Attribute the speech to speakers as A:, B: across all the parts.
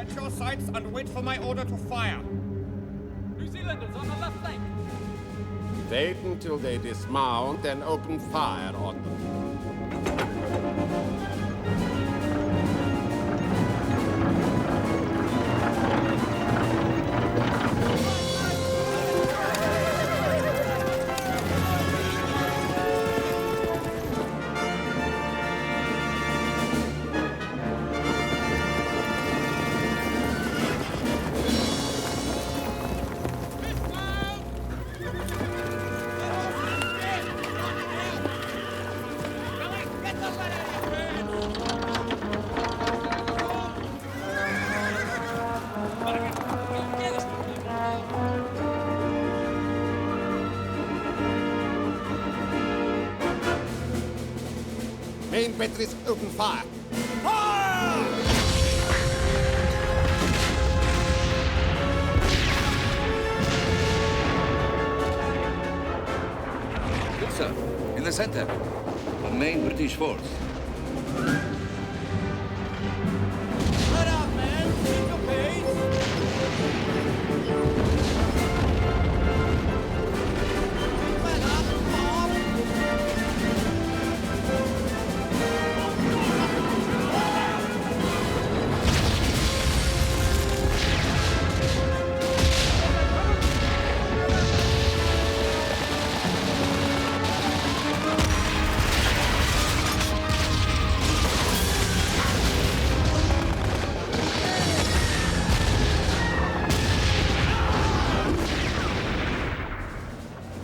A: Watch your sights and wait for my order to fire.
B: New Zealanders on the left flank.
C: Wait until they dismount and open fire on them. Main batteries open fire. Fire!
D: Good, sir. In the center. The main British force.
B: Let up, man. Keep your pace. Let up, Bob.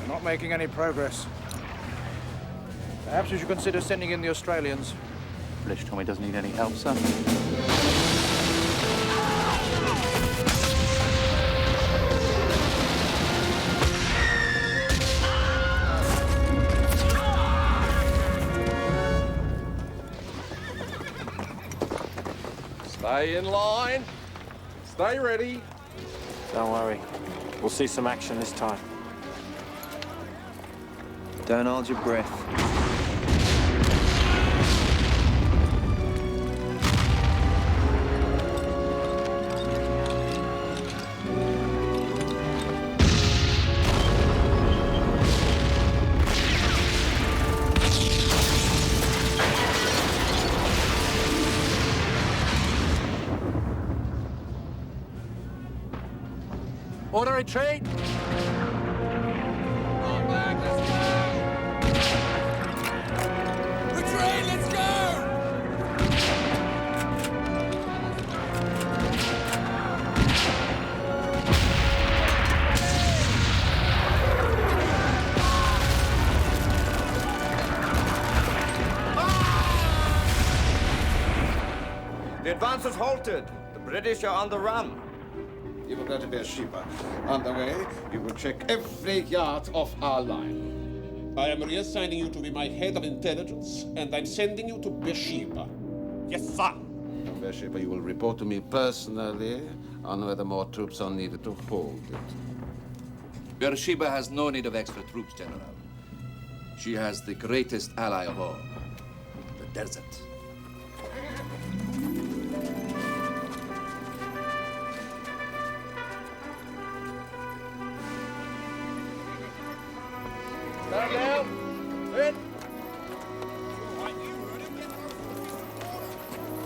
E: Not making any progress. Perhaps we should consider sending in the Australians.
F: British Tommy doesn't need any help, sir.
C: Stay in line. Stay ready.
F: Don't worry. We'll see some action this time.
G: Don't hold your breath.
F: Order retreat!
A: The advance has halted. The British are on the run.
C: You will go to Beersheba. On the way, you will check every yard of our line.
H: I am reassigning you to be my head of intelligence, and I'm sending you to Beersheba.
A: Yes, sir.
C: From Beersheba, you will report to me personally on whether more troops are needed to hold it.
D: Beersheba has no need of extra troops, General. She has the greatest ally of all, the desert.
E: Stand down. In.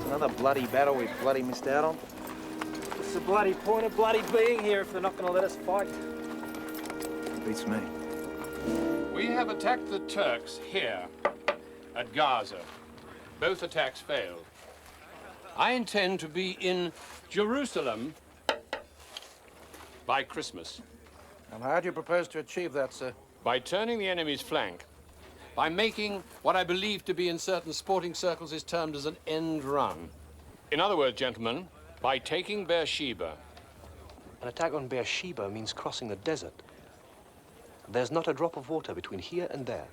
G: Another bloody battle we bloody missed out on.
F: What's the bloody point of bloody being here if they're not going to let us fight?
G: Beats me.
H: We have attacked the Turks here at Gaza. Both attacks failed. I intend to be in Jerusalem by Christmas.
E: And how do you propose to achieve that, sir?
H: By turning the enemy's flank, by making what I believe to be in certain sporting circles is termed as an end run. In other words, gentlemen, by taking Beersheba.
I: An attack on Beersheba means crossing the desert. There's not a drop of water between here and there.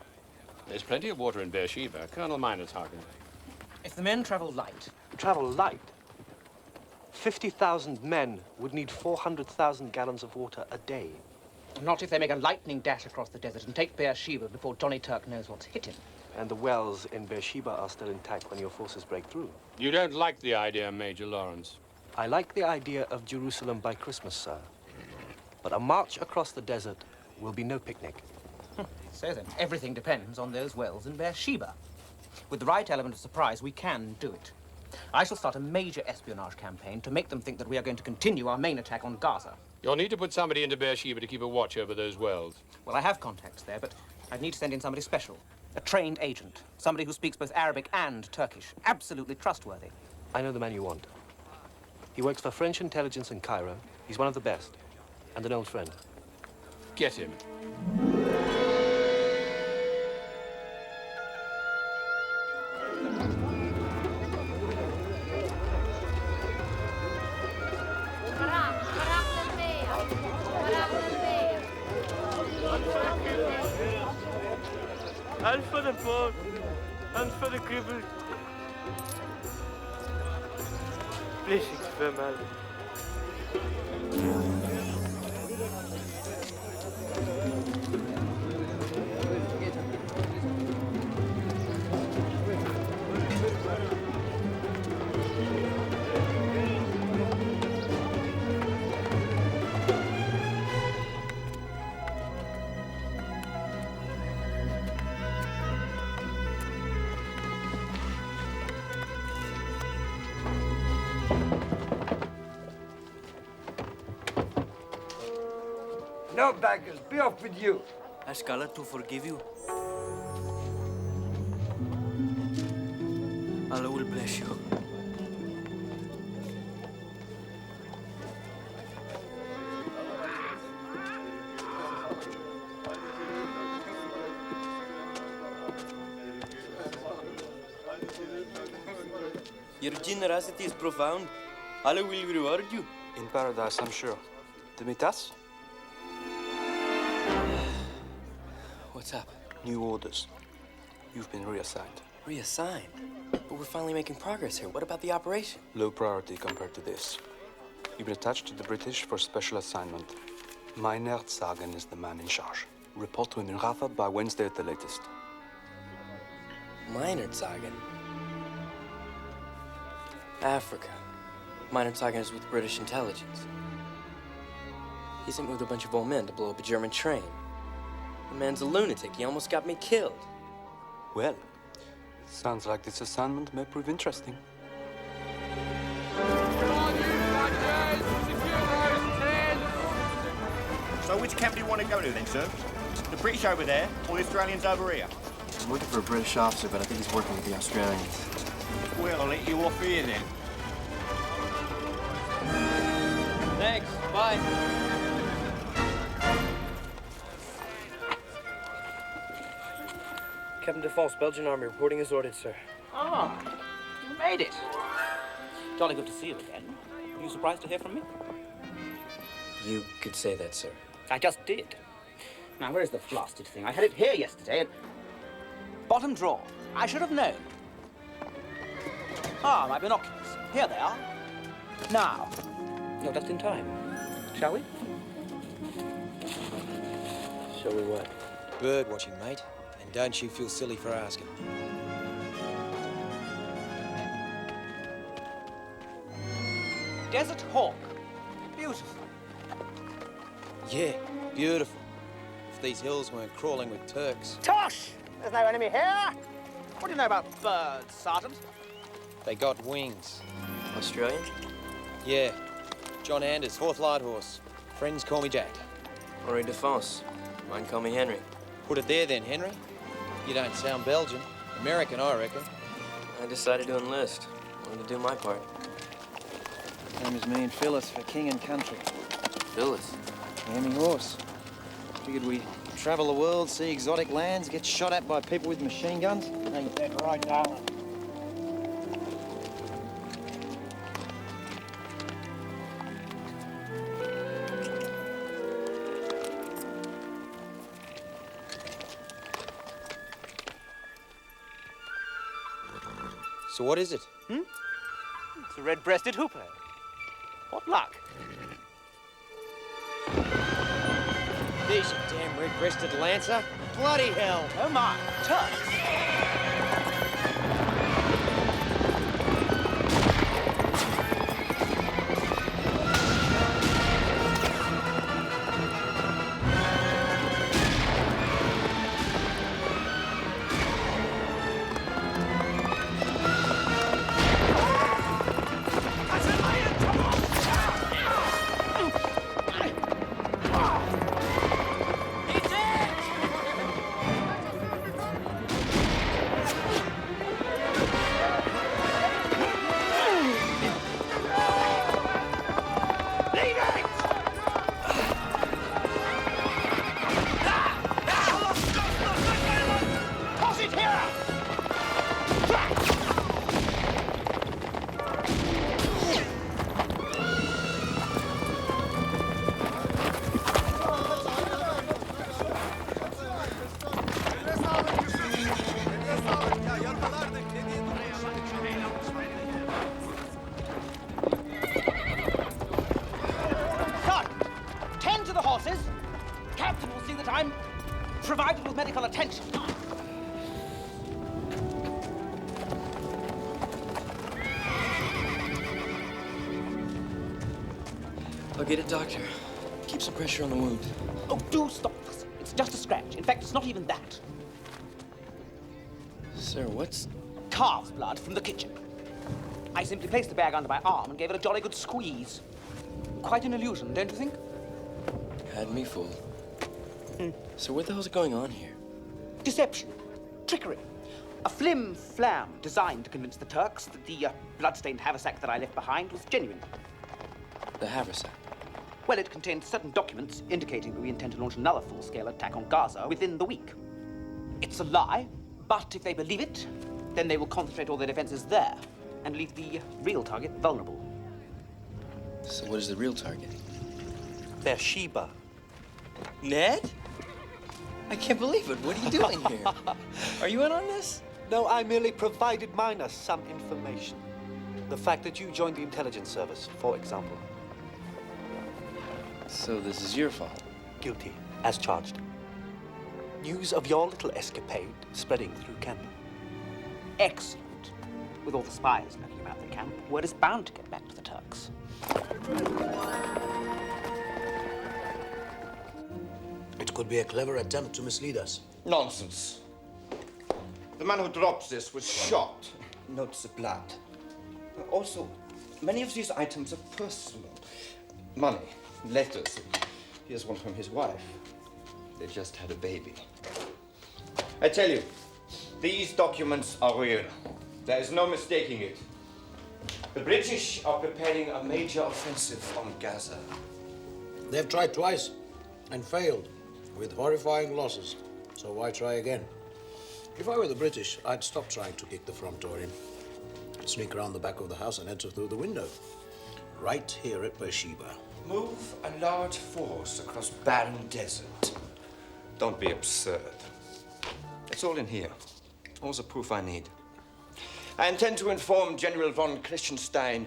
H: There's plenty of water in Beersheba. Colonel Miners Hagen.
J: If the men travel light.
I: Travel light? 50,000 men would need 400,000 gallons of water a day.
J: Not if they make a lightning dash across the desert and take Beersheba before Johnny Turk knows what's hit him.
I: And the wells in Beersheba are still intact when your forces break through.
H: You don't like the idea, Major Lawrence.
I: I like the idea of Jerusalem by Christmas, sir. But a march across the desert will be no picnic.
J: So then, everything depends on those wells in Beersheba. With the right element of surprise, we can do it. I shall start a major espionage campaign to make them think that we are going to continue our main attack on Gaza.
H: You'll need to put somebody into Beersheba to keep a watch over those wells.
J: Well, I have contacts there, but I'd need to send in somebody special. A trained agent. Somebody who speaks both Arabic and Turkish. Absolutely trustworthy.
I: I know the man you want. He works for French intelligence in Cairo. He's one of the best. And an old friend.
H: Get him.
F: And for the poor, and for the crippled. Blessings, Vermal.
A: No baggers, be off with you.
B: Ask Allah to forgive you. Allah will bless you. Your generosity is profound. Allah will reward you.
K: In paradise, I'm sure. To meet us?
B: What's up?
K: New orders. You've been reassigned.
B: Reassigned? But we're finally making progress here. What about the operation?
K: Low priority compared to this. You've been attached to the British for special assignment. Meinert Sagen is the man in charge. Report to Nurafat by Wednesday at the latest.
B: Meinert Sagen? Africa. Meinert Sagen is with British intelligence. He sent me with a bunch of old men to blow up a German train. The man's a lunatic. He almost got me killed.
K: Well, sounds like this assignment may prove interesting.
A: So which camp do you want to go to then, sir? The British over there, or the Australians over here?
B: I'm looking for a British officer, but I think he's working with the Australians.
A: Well, I'll let you off here then.
B: Thanks. Bye.
F: Captain Defoe's Belgian Army reporting as ordered, sir.
J: Ah, you made it. Jolly good to see you again. Are you surprised to hear from me?
B: You could say that, sir.
J: I just did. Now, where's the blasted thing? I had it here yesterday and... Bottom drawer. I should have known. Ah, my binoculars. Here they are. Now. You're just in time. Shall we?
F: Shall we what?
L: Bird watching, mate. And don't you feel silly for asking.
J: Desert hawk. Beautiful.
L: Yeah, beautiful. If these hills weren't crawling with Turks.
J: Tosh! There's no enemy here. What do you know about birds, Sergeant?
L: They got wings.
B: Australian?
L: Yeah. John Anders, 4th Light Horse. Friends call me Jack.
B: Henri Defoe. Mine call me Henry.
L: Put it there then, Henry. You don't sound Belgian. American, I reckon.
B: I decided to enlist. Wanted to do my part.
G: Same as me and Phyllis for king and country.
B: Phyllis?
G: Yeah, me horse. Figured we travel the world, see exotic lands, get shot at by people with machine guns. Ain't that right, darling?
L: So what is it?
J: It's a red-breasted hoopoe. What luck?
L: There's your damn red-breasted lancer. Bloody hell!
J: Oh my, Turks! Tend to the horses. Captain will see that I'm provided with medical attention.
B: I'll get it, Doctor. Keep some pressure on the wound.
J: Oh, do stop. It's just a scratch. In fact, it's not even that.
B: Sir, what's...
J: Calf's blood from the kitchen. I simply placed the bag under my arm and gave it a jolly good squeeze. Quite an illusion, don't you think?
B: Had me fooled. So what the hell's going on here?
J: Deception. Trickery. A flim-flam designed to convince the Turks that the blood-stained haversack that I left behind was genuine.
B: The haversack?
J: Well, it contained certain documents indicating that we intend to launch another full-scale attack on Gaza within the week. It's a lie, but if they believe it, then they will concentrate all their defenses there and leave the real target vulnerable.
B: So what is the real target?
K: Beersheba.
B: Ned? I can't believe it. What are you doing here? Are you in on this?
K: No, I merely provided Minor some information. The fact that you joined the intelligence service, for example.
B: So this is your fault?
K: Guilty, as charged. News of your little escapade spreading through camp.
J: Excellent. With all the spies lurking about the camp, word is bound to get back to the Turks.
M: It could be a clever attempt to mislead us.
A: Nonsense. The man who dropped this was shot. Notes of blood. Also, many of these items are personal. Money, letters. Here's one from his wife. They just had a baby. I tell you, these documents are real. There is no mistaking it. The British are preparing a major offensive on Gaza.
M: They've tried twice and failed with horrifying losses. So why try again? If I were the British, I'd stop trying to kick the front door in. I'd sneak around the back of the house and enter through the window. Right here at Beersheba.
A: Move a large force across barren desert. Don't be absurd. It's all in here. All the proof I need. I intend to inform General von Kriechenstein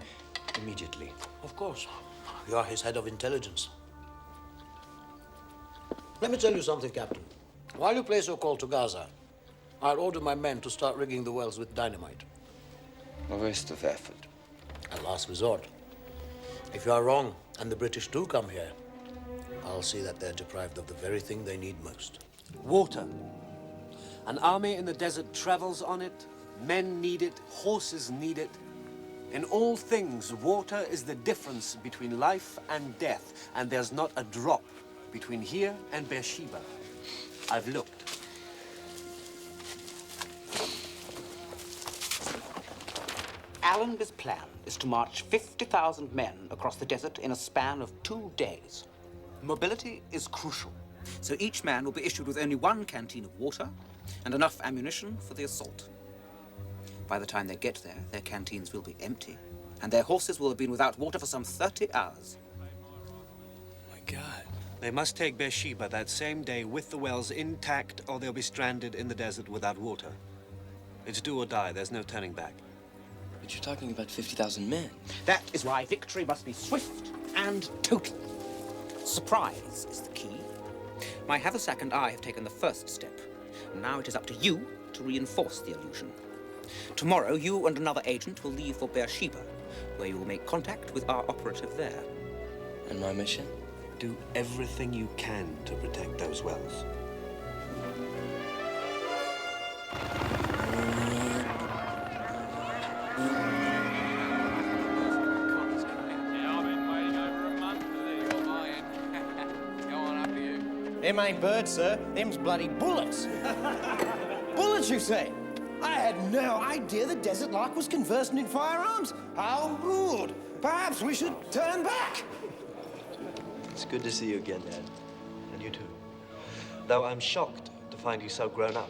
A: immediately.
M: Of course. You are his head of intelligence. Let me tell you something, Captain. While you place your call to Gaza, I'll order my men to start rigging the wells with dynamite.
A: A waste of effort.
M: A last resort. If you are wrong and the British do come here, I'll see that they're deprived of the very thing they need most.
I: Water. An army in the desert travels on it. Men need it. Horses need it. In all things, water is the difference between life and death. And there's not a drop between here and Beersheba. I've looked.
J: Allenby's plan is to march 50,000 men across the desert in a span of 2 days. Mobility is crucial, so each man will be issued with only one canteen of water and enough ammunition for the assault. By the time they get there, their canteens will be empty, and their horses will have been without water for some 30 hours.
I: My God. They must take Beersheba that same day with the wells intact, or they'll be stranded in the desert without water. It's do or die. There's no turning back.
B: But you're talking about 50,000 men.
J: That is why victory must be swift and total. Surprise is the key. My haversack and I have taken the first step. Now it is up to you to reinforce the illusion. Tomorrow, you and another agent will leave for Beersheba, where you will make contact with our operative there.
B: And my mission?
I: Do everything you can to protect those wells.
L: Them ain't birds, sir. Them's bloody bullets. Bullets, you say? I had no idea the desert lark was conversant in firearms. How rude. Perhaps we should turn back.
K: It's good to see you again, Dad. And you too. Though I'm shocked to find you so grown up.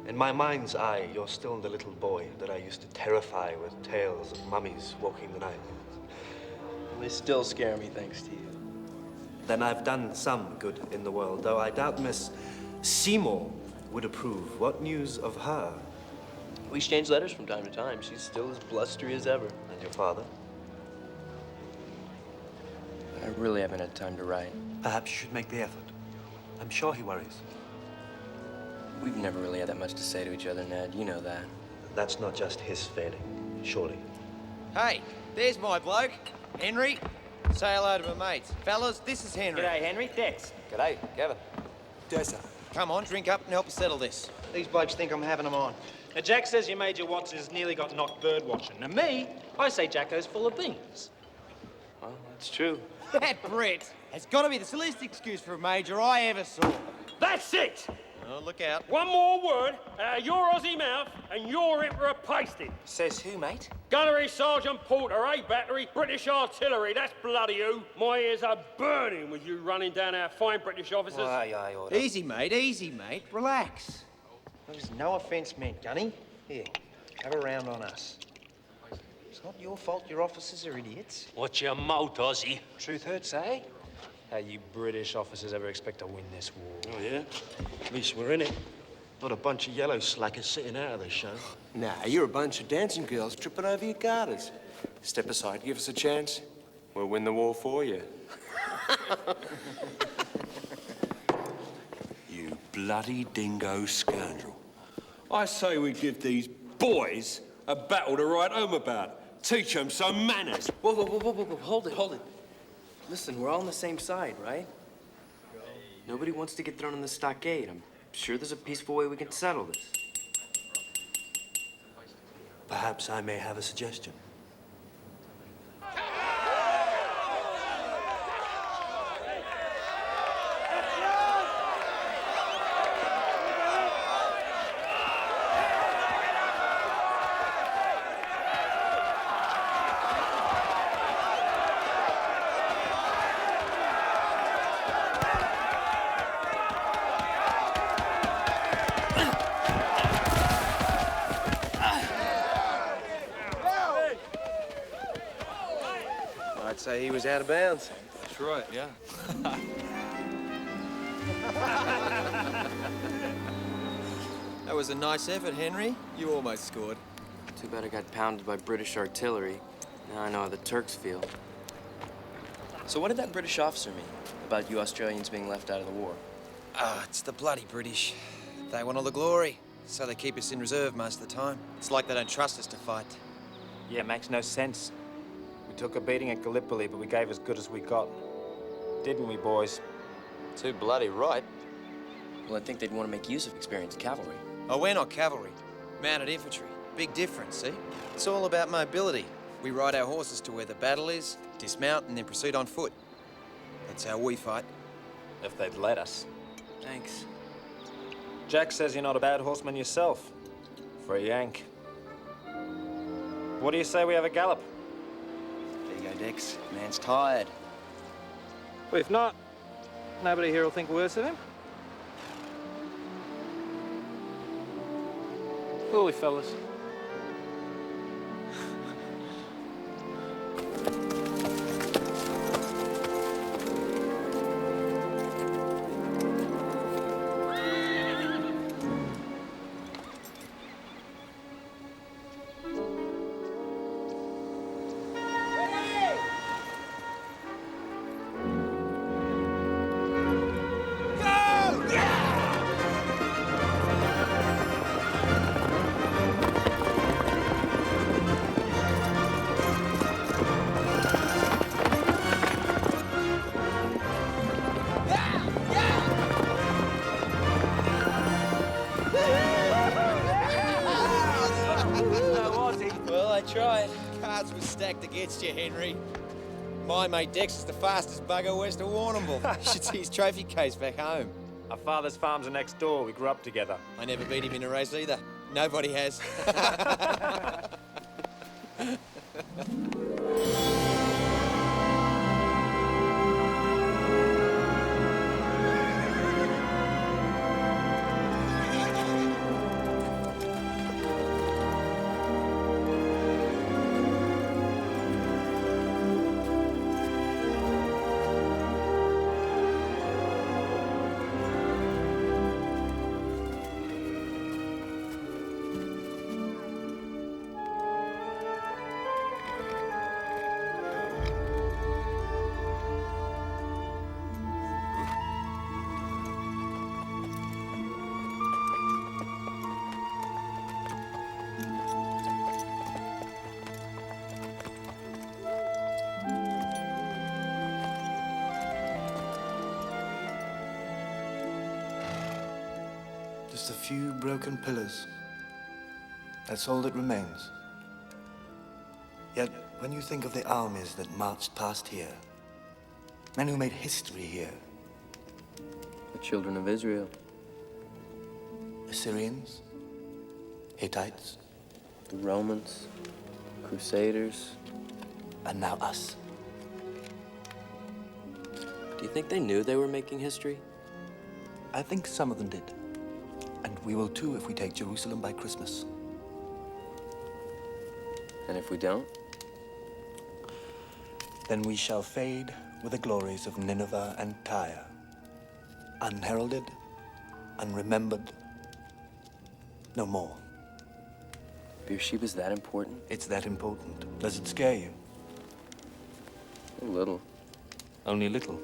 K: In my mind's eye, you're still the little boy that I used to terrify with tales of mummies walking the night.
B: They still scare me, thanks to you.
K: Then I've done some good in the world, though I doubt Miss Seymour would approve. What news of her?
B: We exchange letters from time to time. She's still as blustery as ever.
K: And your father?
B: I really haven't had time to write.
K: Perhaps you should make the effort. I'm sure he worries.
B: We've never really had that much to say to each other, Ned. You know that.
K: That's not just his failing, surely.
L: Hey, there's my bloke, Henry. Say hello to my mates. Fellas, this is Henry.
J: G'day, Henry. Dex.
G: G'day, Kevin.
M: Dessa.
L: Come on, drink up and help us settle this. These blokes think I'm having them on.
F: Now, Jack says your Major Watts has nearly got knocked bird watching. Now, me, I say Jacko's full of beans.
B: Well, that's true.
L: That Brett has got to be the silliest excuse for a major I ever saw.
F: That's it!
L: Oh, look out.
F: One more word out of your Aussie mouth and you're Emperor pasted.
J: Says who, mate?
F: Gunnery Sergeant Porter, A Battery, British Artillery. That's bloody who. My ears are burning with you running down our fine British officers.
J: Aye, order.
L: Easy, mate. Relax. There's no offence meant, Gunny. Here, have a round on us. It's not your fault your officers are idiots.
F: Watch your mouth, Aussie.
G: Truth hurts, eh? How you British officers ever expect to win this war?
N: Oh, yeah? At least we're in it. Not a bunch of yellow slackers sitting out of the show.
I: Nah, you're a bunch of dancing girls tripping over your garters. Step aside, give us a chance. We'll win the war for you. You bloody dingo scoundrel. I say we give these boys a battle to write home about. Teach them some manners.
B: Whoa. Hold it. Listen, we're all on the same side, right? Nobody wants to get thrown in the stockade. I'm sure there's a peaceful way we can settle this.
K: Perhaps I may have a suggestion.
G: I'd say he was out of bounds.
K: That's right, yeah.
L: That was a nice effort, Henry. You almost scored.
B: Too bad I got pounded by British artillery. Now I know how the Turks feel. So what did that British officer mean about you Australians being left out of the war?
L: It's the bloody British. They want all the glory, so they keep us in reserve most of the time. It's like they don't trust us to fight.
F: Yeah, makes no sense. We took a beating at Gallipoli, but we gave as good as we got. Didn't we, boys?
G: Too bloody right.
B: Well, I think they'd want to make use of experienced cavalry.
L: Oh, we're not cavalry. Mounted infantry. Big difference, see? It's all about mobility. We ride our horses to where the battle is, dismount, and then proceed on foot. That's how we fight.
F: If they'd let us.
B: Thanks.
F: Jack says you're not a bad horseman yourself. For a Yank. What do you say we have a gallop?
G: There you go, Dex. Man's tired.
F: Well, if not, nobody here will think worse of him. Will we, fellas?
L: Well, I tried. Cards were stacked against you, Henry. My mate Dex is the fastest bugger west of Warrnambool. You should see his trophy case back home.
F: Our father's farms are next door. We grew up together.
L: I never beat him in a race either. Nobody has.
O: few broken pillars. That's all that remains. Yet, when you think of the armies that marched past here, men who made history here,
B: The children of Israel.
O: Assyrians, Hittites,
B: The Romans, Crusaders.
O: and now us.
B: Do you think they knew they were making history?
O: I think some of them did. And we will too if we take Jerusalem by Christmas.
B: And if we don't?
O: Then we shall fade with the glories of Nineveh and Tyre. Unheralded, unremembered, no more.
B: Beersheba's that important?
O: It's that important. Does it scare you?
B: A little.
O: Only a little.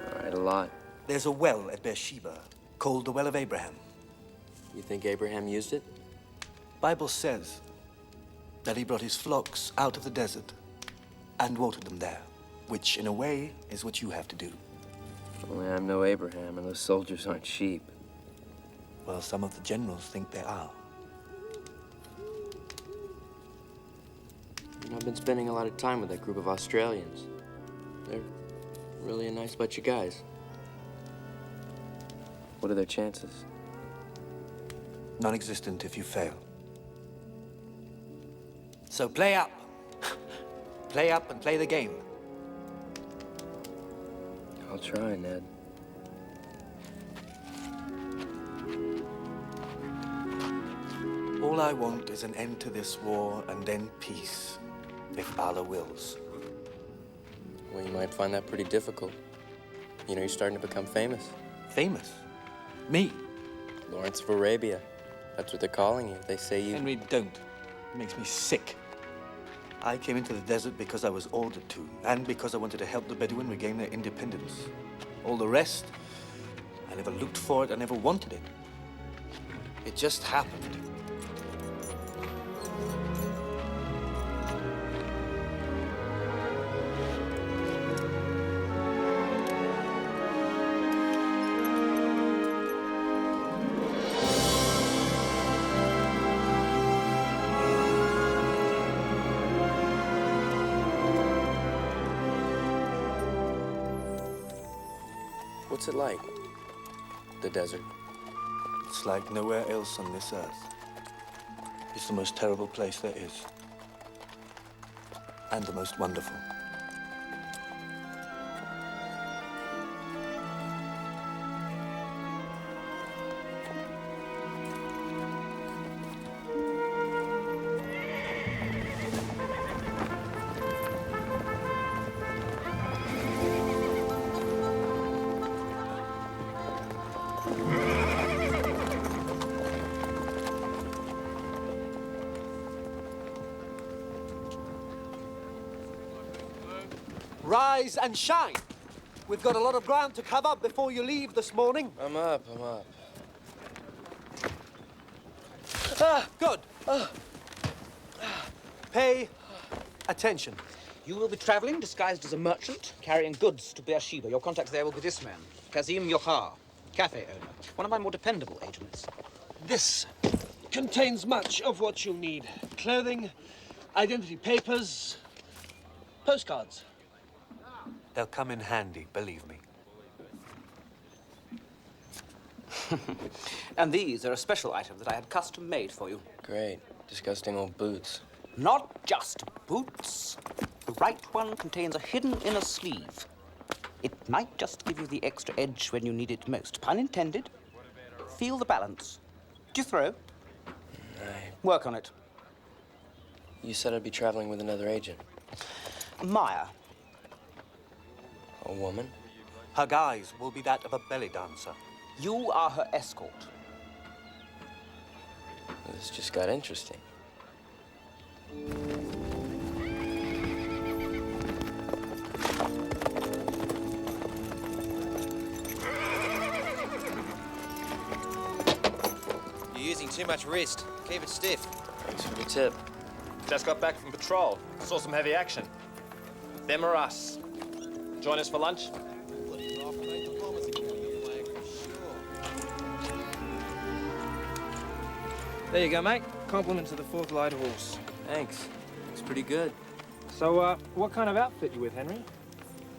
B: All right, a lot.
O: There's a well at Beersheba called the Well of Abraham.
B: You think Abraham used it?
O: Bible says that he brought his flocks out of the desert and watered them there, which in a way is what you have to do.
B: Only I'm no Abraham, and those soldiers aren't sheep.
O: Well, some of the generals think they are.
B: You know, I've been spending a lot of time with that group of Australians. They're really a nice bunch of guys. What are their chances?
O: Non-existent if you fail. So play up. Play up and play the game.
B: I'll try, Ned.
O: All I want is an end to this war and then peace, if Allah wills.
B: Well, you might find that pretty difficult. You know, you're starting to become famous.
O: Famous? Me?
B: Lawrence of Arabia. That's what they're calling you. They say you...
O: Henry, don't. It makes me sick. I came into the desert because I was ordered to, and because I wanted to help the Bedouin regain their independence. All the rest, I never looked for it, I never wanted it. It just happened.
B: What's it like? The desert.
O: It's like nowhere else on this earth. It's the most terrible place there is. And the most wonderful.
I: Rise and shine. We've got a lot of ground to cover before you leave this morning.
B: I'm up, I'm up.
I: Ah, good. Pay attention.
J: You will be traveling disguised as a merchant, carrying goods to Beersheba. Your contact there will be this man, Kazim Yochar, cafe owner, one of my more dependable agents.
I: This contains much of what you'll need. Clothing, identity papers, postcards.
O: They'll come in handy, believe me.
J: And these are a special item that I had custom made for you.
B: Great. Disgusting old boots.
J: Not just boots. The right one contains a hidden inner sleeve. It might just give you the extra edge when you need it most. Pun intended. Feel the balance. Do you throw? Work on it.
B: You said I'd be traveling with another agent.
J: Maya.
B: A woman?
O: Her guise will be that of a belly dancer.
J: You are her escort.
B: This just got interesting.
G: You're using too much wrist. Keep it stiff.
B: Thanks for the tip.
P: Just got back from patrol. Saw some heavy action. Them or us. Join us for lunch?
E: There you go, mate. Compliment to the fourth light horse.
B: Thanks. It's pretty good.
E: So, what kind of outfit you with, Henry?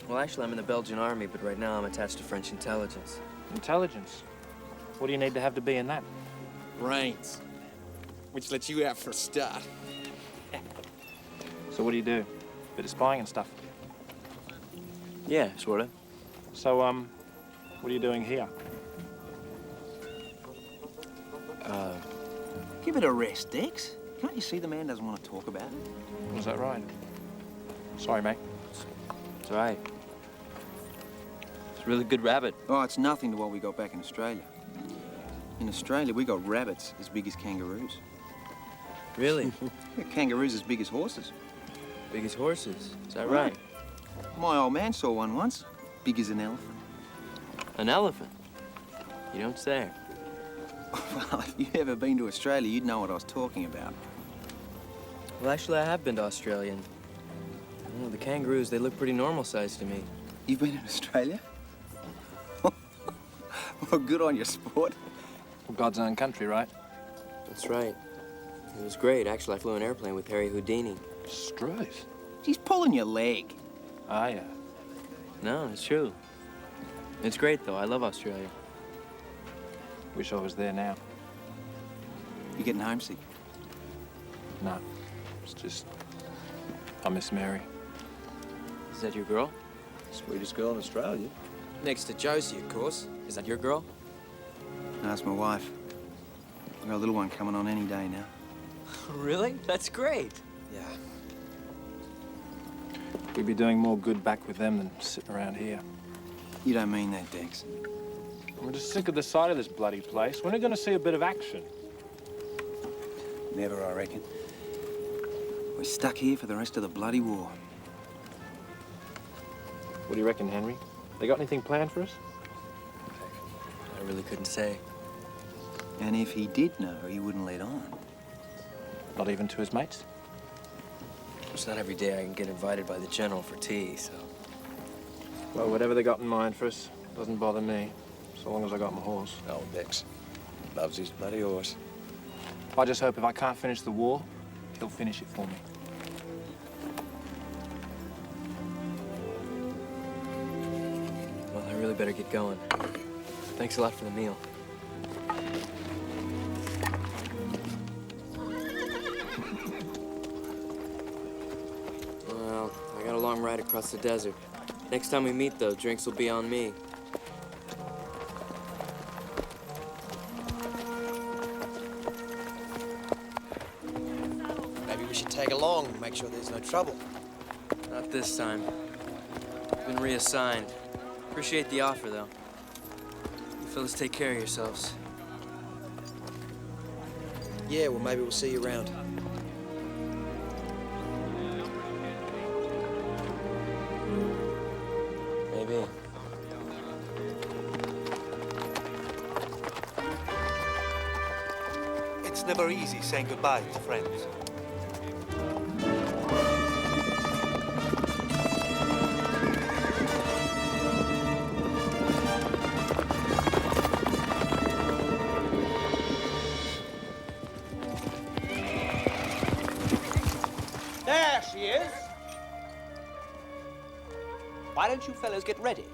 B: Well, actually, I'm in the Belgian army, but right now I'm attached to French intelligence.
E: Intelligence? What do you need to have to be in that?
Q: Brains. Which lets you out for a start.
E: So what do you do? Bit of spying and stuff?
B: Yeah, sort of.
E: So, what are you doing here?
G: Give it a rest, Dex. Can't you see the man doesn't want to talk about it?
E: Was that right? Sorry, mate.
B: It's all right. It's a really good rabbit.
G: Oh, it's nothing to what we got back in Australia. In Australia, we got rabbits as big as kangaroos.
B: Really?
G: Yeah, kangaroos as big as horses.
B: Big as horses? Is that right?
G: My old man saw one once, big as an elephant.
B: An elephant? You don't say.
G: Well, if you've ever been to Australia, you'd know what I was talking about.
B: Well, actually, I have been to Australia. And, you know, the kangaroos, they look pretty normal sized to me.
G: You've been in Australia? Well, good on your sport.
E: Well, God's own country, right?
B: That's right. It was great. Actually, I flew an airplane with Harry Houdini.
E: Struth.
G: He's pulling your leg.
E: Ah, yeah.
B: No, it's true. It's great, though. I love Australia.
E: Wish I was there now.
G: You getting homesick?
E: No. It's just... I miss Mary.
B: Is that your girl?
Q: Sweetest girl in Australia.
B: Next to Josie, of course. Is that your girl?
G: No, that's my wife. I've got a little one coming on any day now.
B: Really? That's great.
G: Yeah.
E: We'd be doing more good back with them than sitting around here.
G: You don't mean that, Dex.
E: I'm just sick of the sight of this bloody place. When are we going to see a bit of action?
G: Never, I reckon. We're stuck here for the rest of the bloody war.
E: What do you reckon, Henry? They got anything planned for us?
B: I really couldn't say.
G: And if he did know, he wouldn't let on.
E: Not even to his mates?
B: It's not every day I can get invited by the general for tea, so...
E: Well, whatever they got in mind for us doesn't bother me, so long as I got my horse.
Q: Oh, Dex. Loves his bloody horse.
E: I just hope if I can't finish the war, he'll finish it for me.
B: Well, I really better get going. Thanks a lot for the meal. Well, I got a long ride across the desert. Next time we meet, though, drinks will be on me.
L: Maybe we should tag along and make sure there's no trouble.
B: Not this time. I've been reassigned. Appreciate the offer, though. You fellas take care of yourselves.
L: Yeah, well, maybe we'll see you around.
B: Maybe.
O: It's never easy saying goodbye to friends.
J: There she is. Why don't you fellows get ready?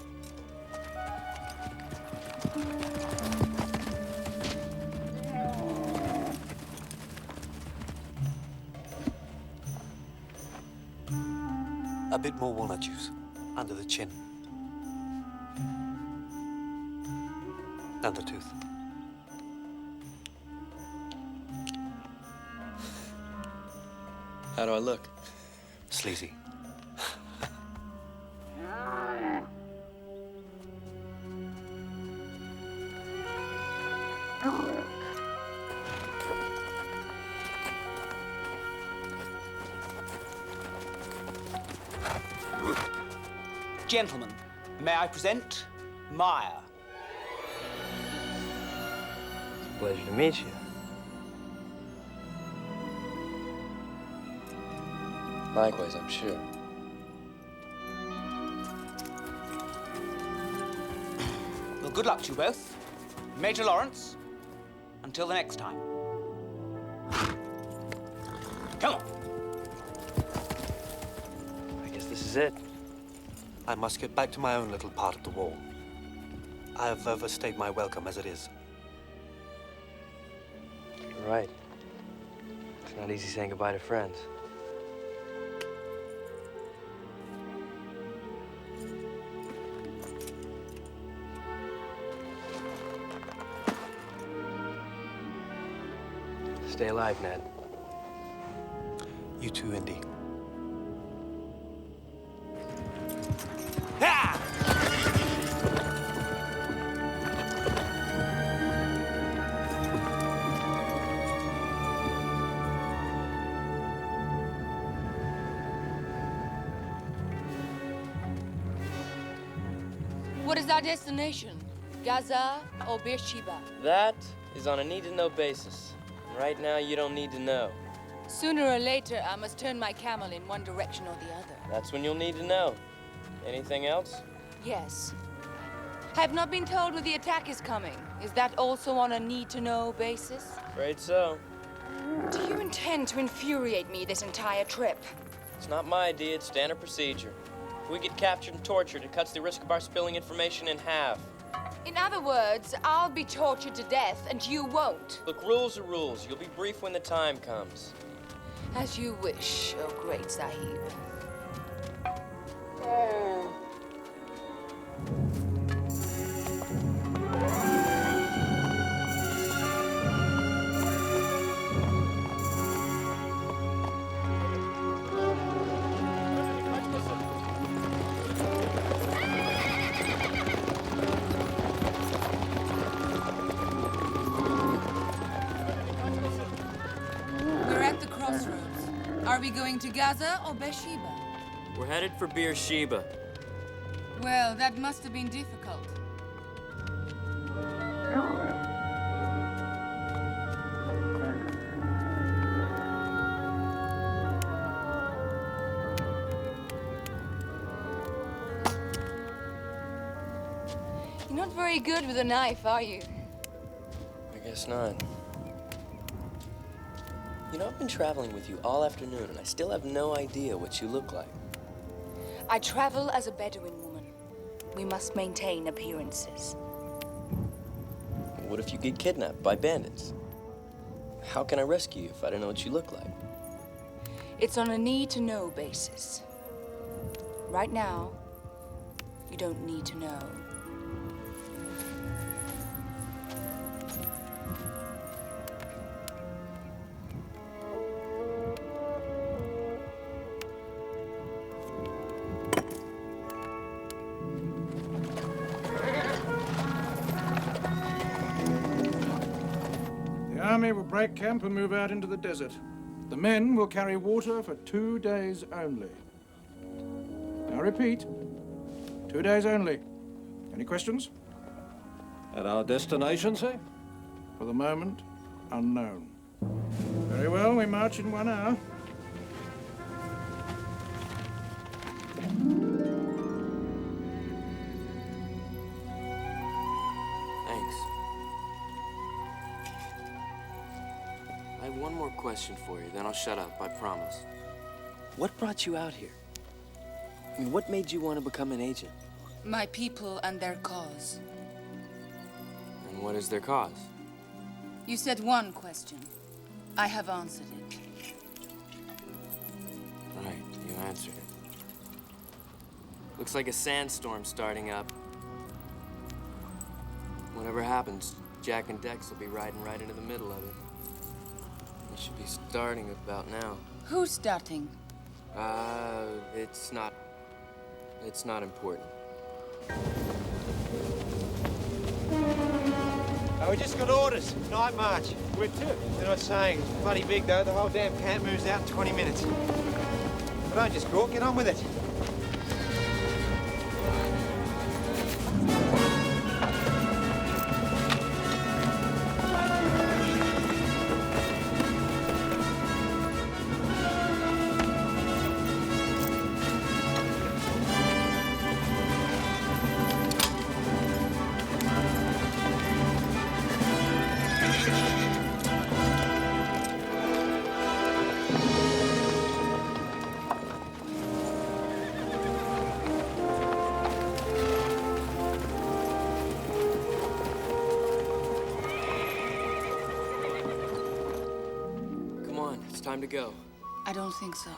O: A bit more walnut juice under the chin. And the tooth.
B: How do I look?
O: Sleazy.
J: Gentlemen, may I present Maya?
B: Pleasure to meet you. Likewise, I'm sure.
J: Well, good luck to you both. Major Lawrence, until the next time. Come on.
B: I guess this is it.
O: I must get back to my own little part of the wall. I have overstayed my welcome as it is.
B: You're right. It's not easy saying goodbye to friends. Stay alive, Ned.
O: You too, Indy.
R: What is our destination? Gaza or Beersheba?
B: That is on a need-to-know basis. Right now, you don't need to know.
R: Sooner or later, I must turn my camel in one direction or the other.
B: That's when you'll need to know. Anything else?
R: Yes. I have not been told where the attack is coming. Is that also on a need-to-know basis?
B: Afraid so.
R: Do you intend to infuriate me this entire trip?
B: It's not my idea, it's standard procedure. If we get captured and tortured, it cuts the risk of our spilling information in half.
R: In other words, I'll be tortured to death, and you won't.
B: Look, rules are rules. You'll be brief when the time comes.
R: As you wish, oh great Sahib. We're at the crossroads. Are we going to Gaza or Beersheba?
B: We're headed for Beersheba.
R: Well, that must have been difficult. You're not very good with a knife, are you?
B: I guess not. You know, I've been traveling with you all afternoon, and I still have no idea what you look like.
R: I travel as a Bedouin woman. We must maintain appearances.
B: What if you get kidnapped by bandits? How can I rescue you if I don't know what you look like?
R: It's on a need-to-know basis. Right now, you don't need to know.
E: The army will break camp and move out into the desert. The men will carry water for 2 days only. I repeat, 2 days only. Any questions?
C: At our destination, sir?
E: For the moment, unknown. Very well, we march in 1 hour.
B: Thanks. I have one more question for you, then I'll shut up, I promise. What brought you out here? I mean, what made you want to become an agent?
R: My people and their cause.
B: And what is their cause?
R: You said one question. I have answered it.
B: Right, you answered it. Looks like a sandstorm starting up. Whatever happens, Jack and Dex will be riding right into the middle of it. It should be starting about now.
R: Who's starting?
B: It's not important.
L: We just got orders. Night march. Where to? They're not saying. It's bloody big, though. The whole damn camp moves out in 20 minutes. But don't just gawk. Get on with it.
B: time to go.
R: I don't think so.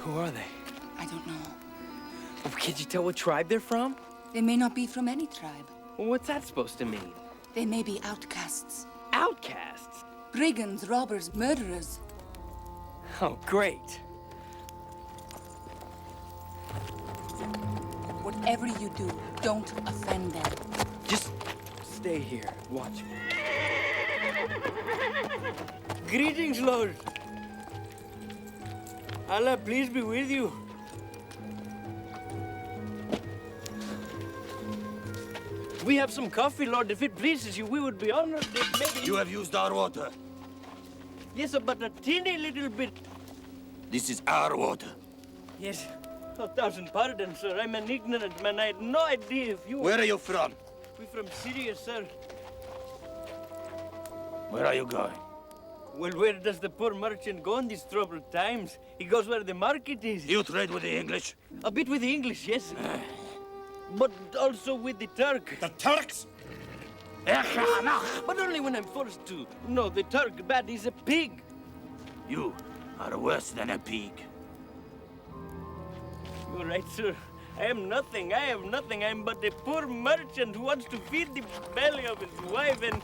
B: Who are they?
R: I don't know.
B: Oh, can't you tell what tribe they're from?
R: They may not be from any tribe.
B: Well, what's that supposed to mean?
R: They may be outcasts.
B: Outcasts?
R: Brigands, robbers, murderers.
B: Oh, great.
R: Whatever you do, don't offend them.
B: Just stay here. Watch me. Greetings, Lord. Allah, please be with you. We have some coffee, Lord. If it pleases you, we would be honored if maybe...
M: You have used our water.
B: Yes, sir, but a teeny little bit.
M: This is our water.
B: Yes. 1,000 pardons, sir. I'm an ignorant man. I had no idea if you...
M: Where are you from?
B: We're from Syria, sir.
M: Where are you going?
B: Well, where does the poor merchant go in these troubled times? He goes where the market is.
M: You trade with the English?
B: A bit with the English, yes. But also with the Turk.
M: The Turks?
B: But only when I'm forced to. No, the Turk, bad, he's a pig.
M: You are worse than a pig.
B: You're right, sir. I am nothing. I have nothing. I'm but a poor merchant who wants to feed the belly of his wife and...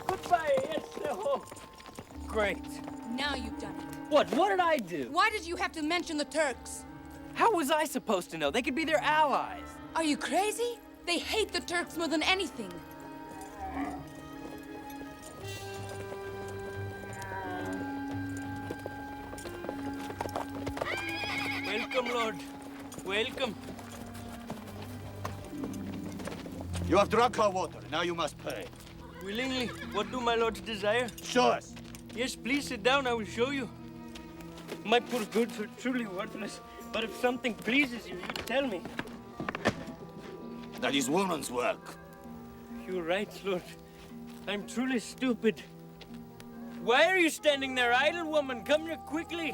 B: Goodbye, yes, oh. Great.
R: Now you've done it.
B: What? What did I do?
R: Why did you have to mention the Turks?
B: How was I supposed to know? They could be their allies.
R: Are you crazy? They hate the Turks more than anything.
B: Welcome, Lord. Welcome.
M: You have drunk our water. Now you must pay.
B: Willingly. What do my lords desire?
M: Show us.
B: Yes, please sit down. I will show you. My poor goods are truly worthless. But if something pleases you, you tell me.
M: That is woman's work.
B: You're right, Lord. I'm truly stupid. Why are you standing there idle, woman? Come here quickly.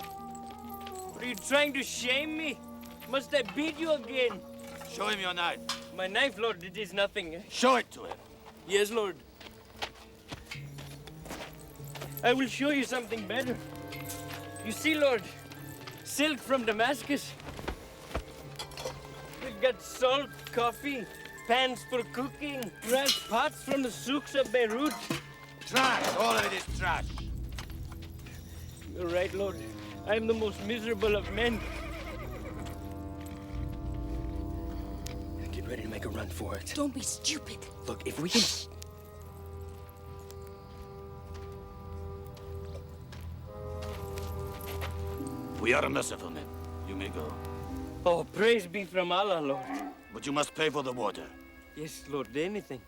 B: Are you trying to shame me? Must I beat you again?
M: Show him your knife.
B: My knife, Lord, it is nothing.
M: Show it to him.
B: Yes, Lord. I will show you something better. You see, Lord, silk from Damascus. We've got salt, coffee, pans for cooking, brass pots from the souks of Beirut.
M: Trash! All of it is trash.
B: You're right, Lord. I am the most miserable of men. Get ready to make a run for it.
R: Don't be stupid.
B: Look, if we can...
M: We are merciful men. You may go.
B: Oh, praise be from Allah, Lord.
M: But you must pay for the water.
B: Yes, Lord, anything.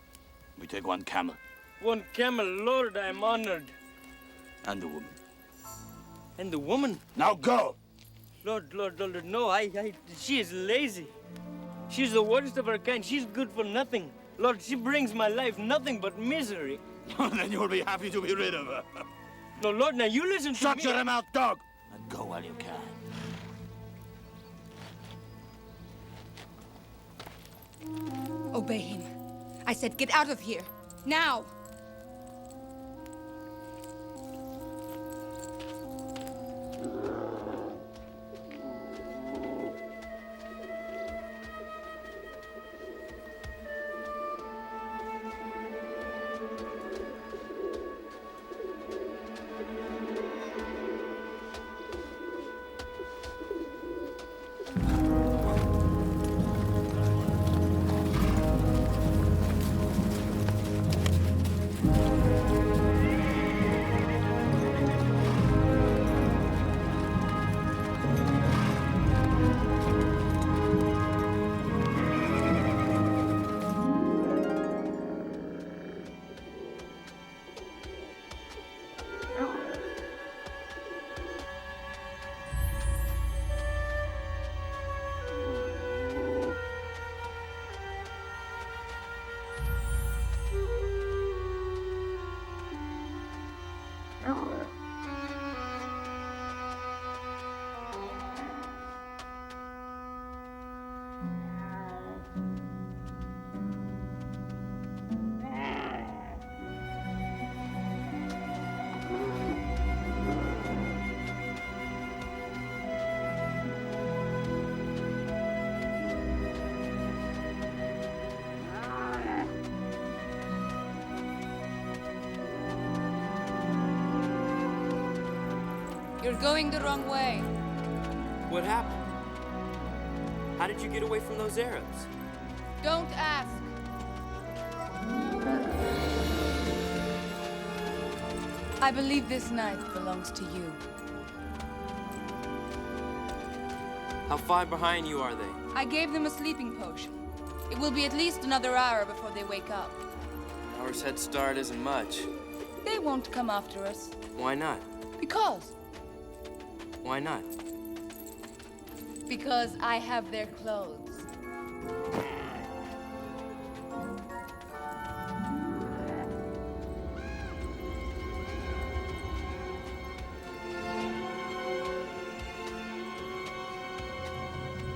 M: We take one camel.
B: One camel, Lord, I am honored.
M: And the woman.
B: And the woman?
M: Now go!
B: Lord, no, she is lazy. She's the worst of her kind. She's good for nothing. Lord, she brings my life nothing but misery.
M: Then you'll be happy to be rid of her.
B: No, Lord, now you listen to me.
M: Shut your mouth, dog! And go while you can.
R: Obey him. I said get out of here. Now! You're going the wrong way.
B: What happened? How did you get away from those Arabs?
R: Don't ask. I believe this knife belongs to you.
B: How far behind you are they?
R: I gave them a sleeping potion. It will be at least another hour before they wake up.
B: An hour's head start isn't much.
R: They won't come after us.
B: Why not?
R: Because.
B: Why not?
R: Because I have their clothes.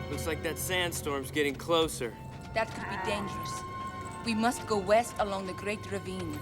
B: Looks like that sandstorm's getting closer.
R: That could be dangerous. We must go west along the Great Ravine.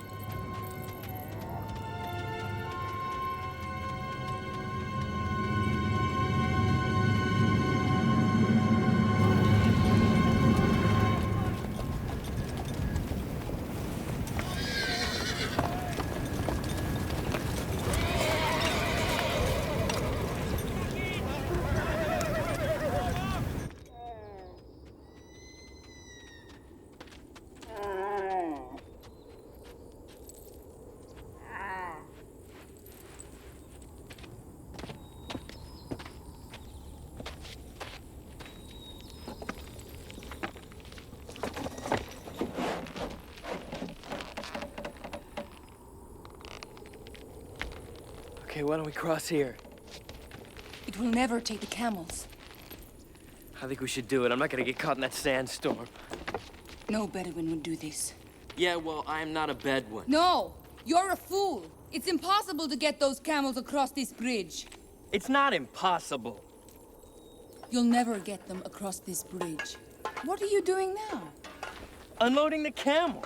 B: Okay, why don't we cross here?
R: It will never take the camels.
B: I think we should do it. I'm not gonna get caught in that sandstorm.
R: No Bedouin would do this.
B: Yeah, well, I'm not a Bedouin.
R: No! You're a fool! It's impossible to get those camels across this bridge.
B: It's not impossible.
R: You'll never get them across this bridge. What are you doing now?
B: Unloading the camels.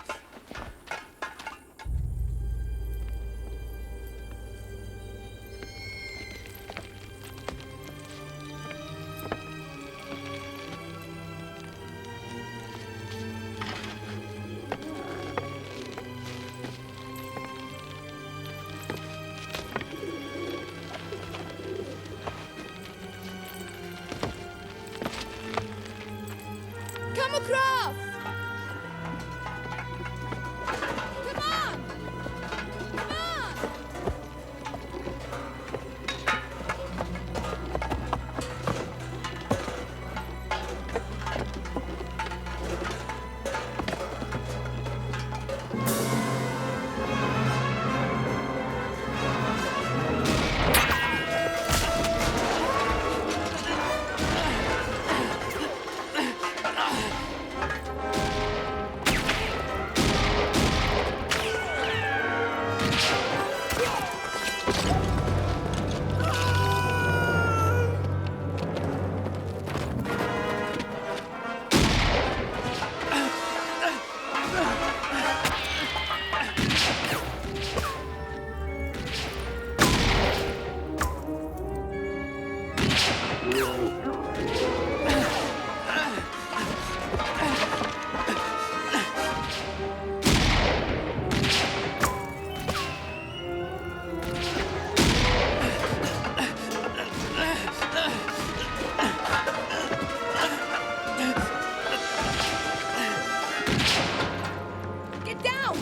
R: Come across! Come on! Come on! Get down!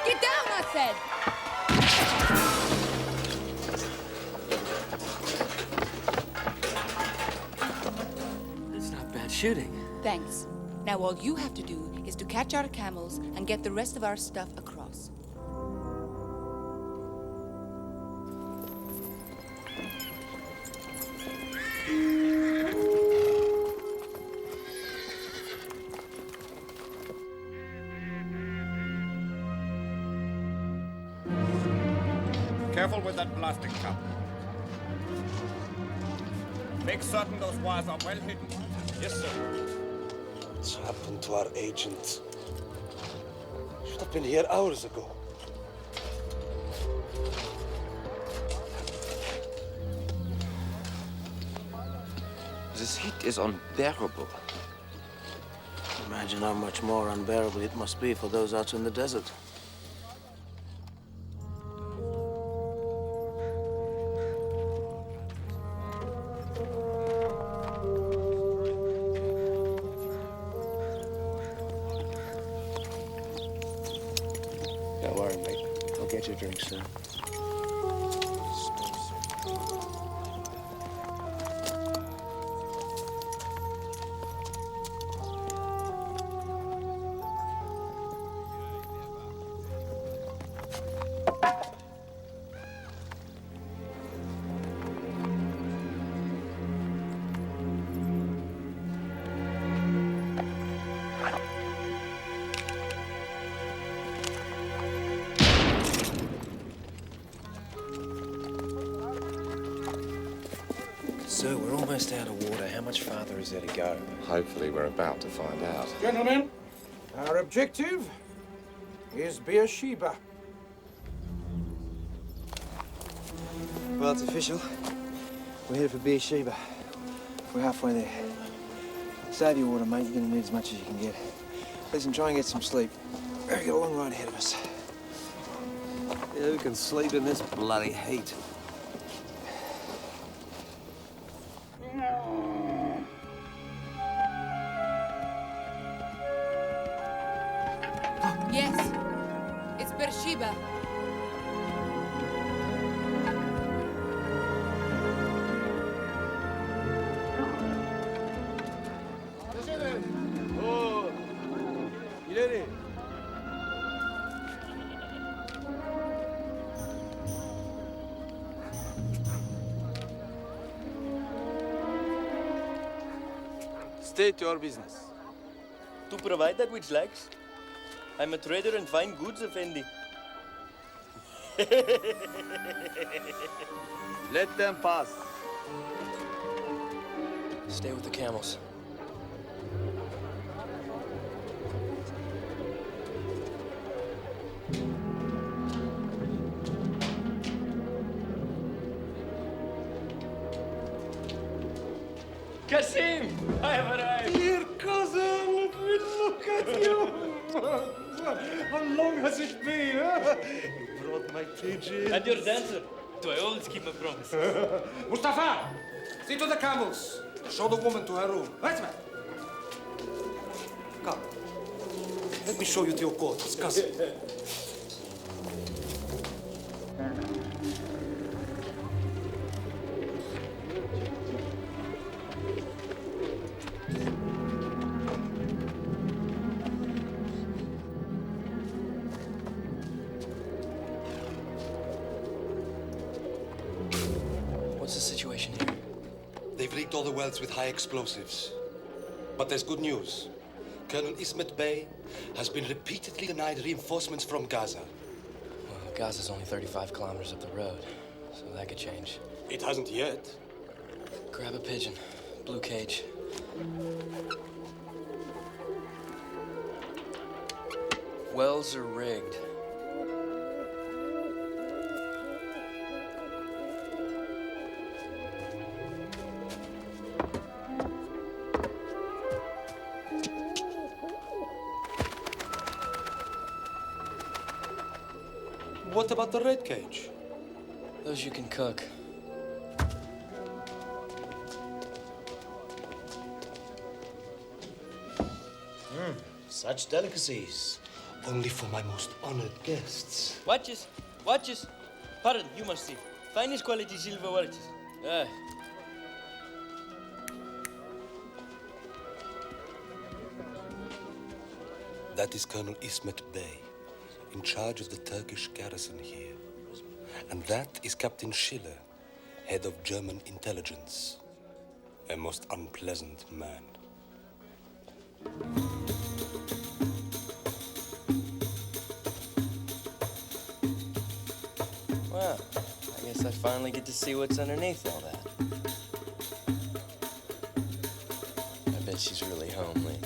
R: Get down, I said!
B: That's not bad shooting.
R: Thanks. Now all you have to do is to catch our camels and get the rest of our stuff across.
C: Careful with that plastic cup. Make certain those wires are well hidden. Yes, sir.
N: What's happened to our agent? Should have been here hours ago.
A: This heat is unbearable.
M: Imagine how much more unbearable it must be for those out in the desert.
L: Don't worry, mate. I'll get you a drink soon.
S: Sir, we're almost out of water. How much farther is there to go?
C: Hopefully we're about to find out.
E: Gentlemen, our objective is Beersheba.
G: Well, it's official. We're headed for Beersheba. We're halfway there. Save your water, mate. You're gonna need as much as you can get. Listen, try and get some sleep. We've got a long ride ahead of us.
S: Yeah, who can sleep in this bloody heat?
R: Yes, it's Beersheba.
L: Oh, ileri.
P: State your business.
T: To provide that which lacks. I'm a trader in fine goods, Effendi.
P: Let them pass.
T: Stay with the camels.
F: Kasim, I have arrived.
L: Dear cousin, look at you. How long has it been, huh? You brought my pigeon.
T: And your dancer. Do I always keep my promise?
L: Mustafa, see to the camels. Show the woman to her room. Right, man. Come. Let me show you to your quarters, cousin.
T: What's the situation here?
N: They've rigged all the wells with high explosives. But there's good news. Colonel Ismet Bey has been repeatedly denied reinforcements from Gaza.
T: Well, Gaza's only 35 kilometers up the road, so that could change.
N: It hasn't yet.
T: Grab a pigeon. Blue cage. Wells are rigged.
N: What about the red cage?
T: Those you can cook.
N: Such delicacies. Only for my most honored guests.
T: Watches. Watches. Pardon, you must see. Finest quality silver watches. Ah.
N: That is Colonel Ismet Bey, in charge of the Turkish garrison here. And that is Captain Schiller, head of German intelligence. A most unpleasant man.
T: Well, I guess I finally get to see what's underneath all that. I bet she's really homely.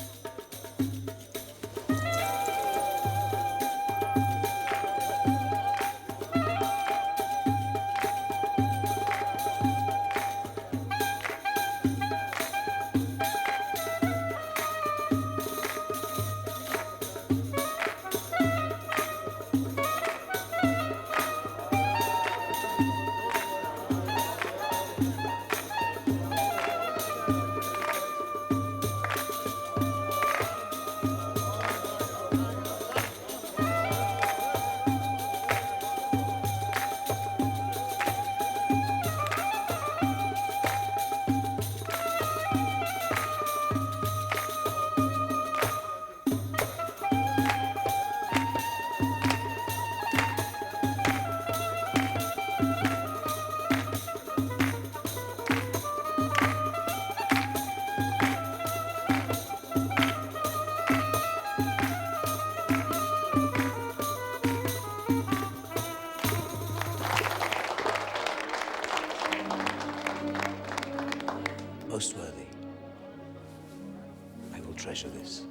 M: will treasure this.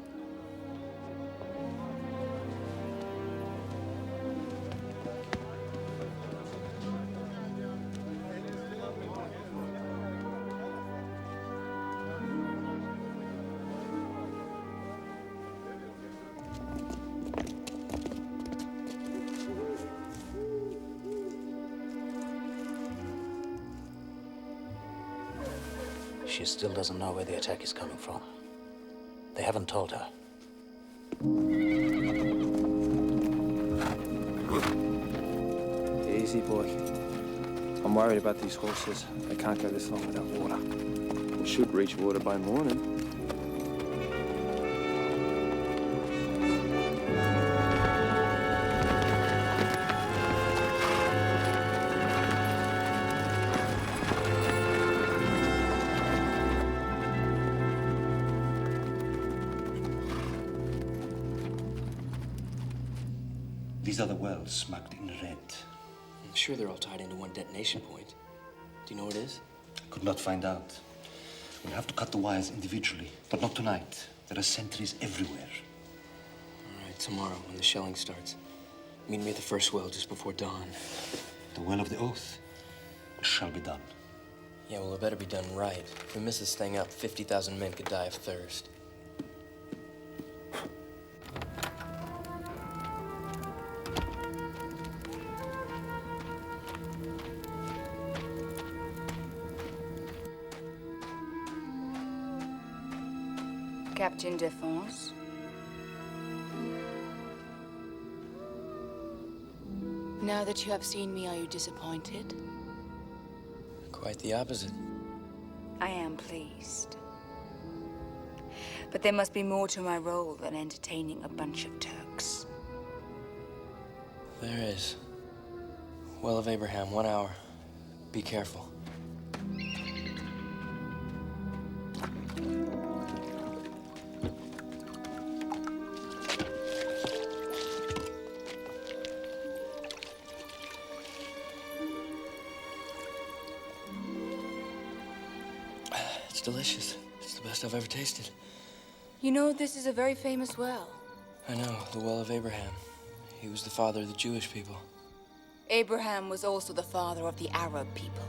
M: She still doesn't know where the attack is coming from. They haven't told her.
G: Easy, boy. I'm worried about these horses. They can't go this long without water. We should reach water by morning.
N: These are the wells marked in red.
T: I'm sure they're all tied into one detonation point. Do you know what it is?
N: I could not find out. We'll have to cut the wires individually, but not tonight. There are sentries everywhere.
T: All right, tomorrow when the shelling starts. Meet me at the first well just before dawn.
N: The well of the oath shall be done.
T: Yeah, well, it better be done right. If we miss this thing up, 50,000 men could die of thirst.
R: Captain Defense. Now that you have seen me, are you disappointed?
T: Quite the opposite.
R: I am pleased. But there must be more to my role than entertaining a bunch of Turks.
T: There is. Well of Abraham, 1 hour. Be careful. It's delicious. It's the best I've ever tasted.
R: You know, this is a very famous well.
T: I know, the Well of Abraham. He was the father of the Jewish people.
R: Abraham was also the father of the Arab people.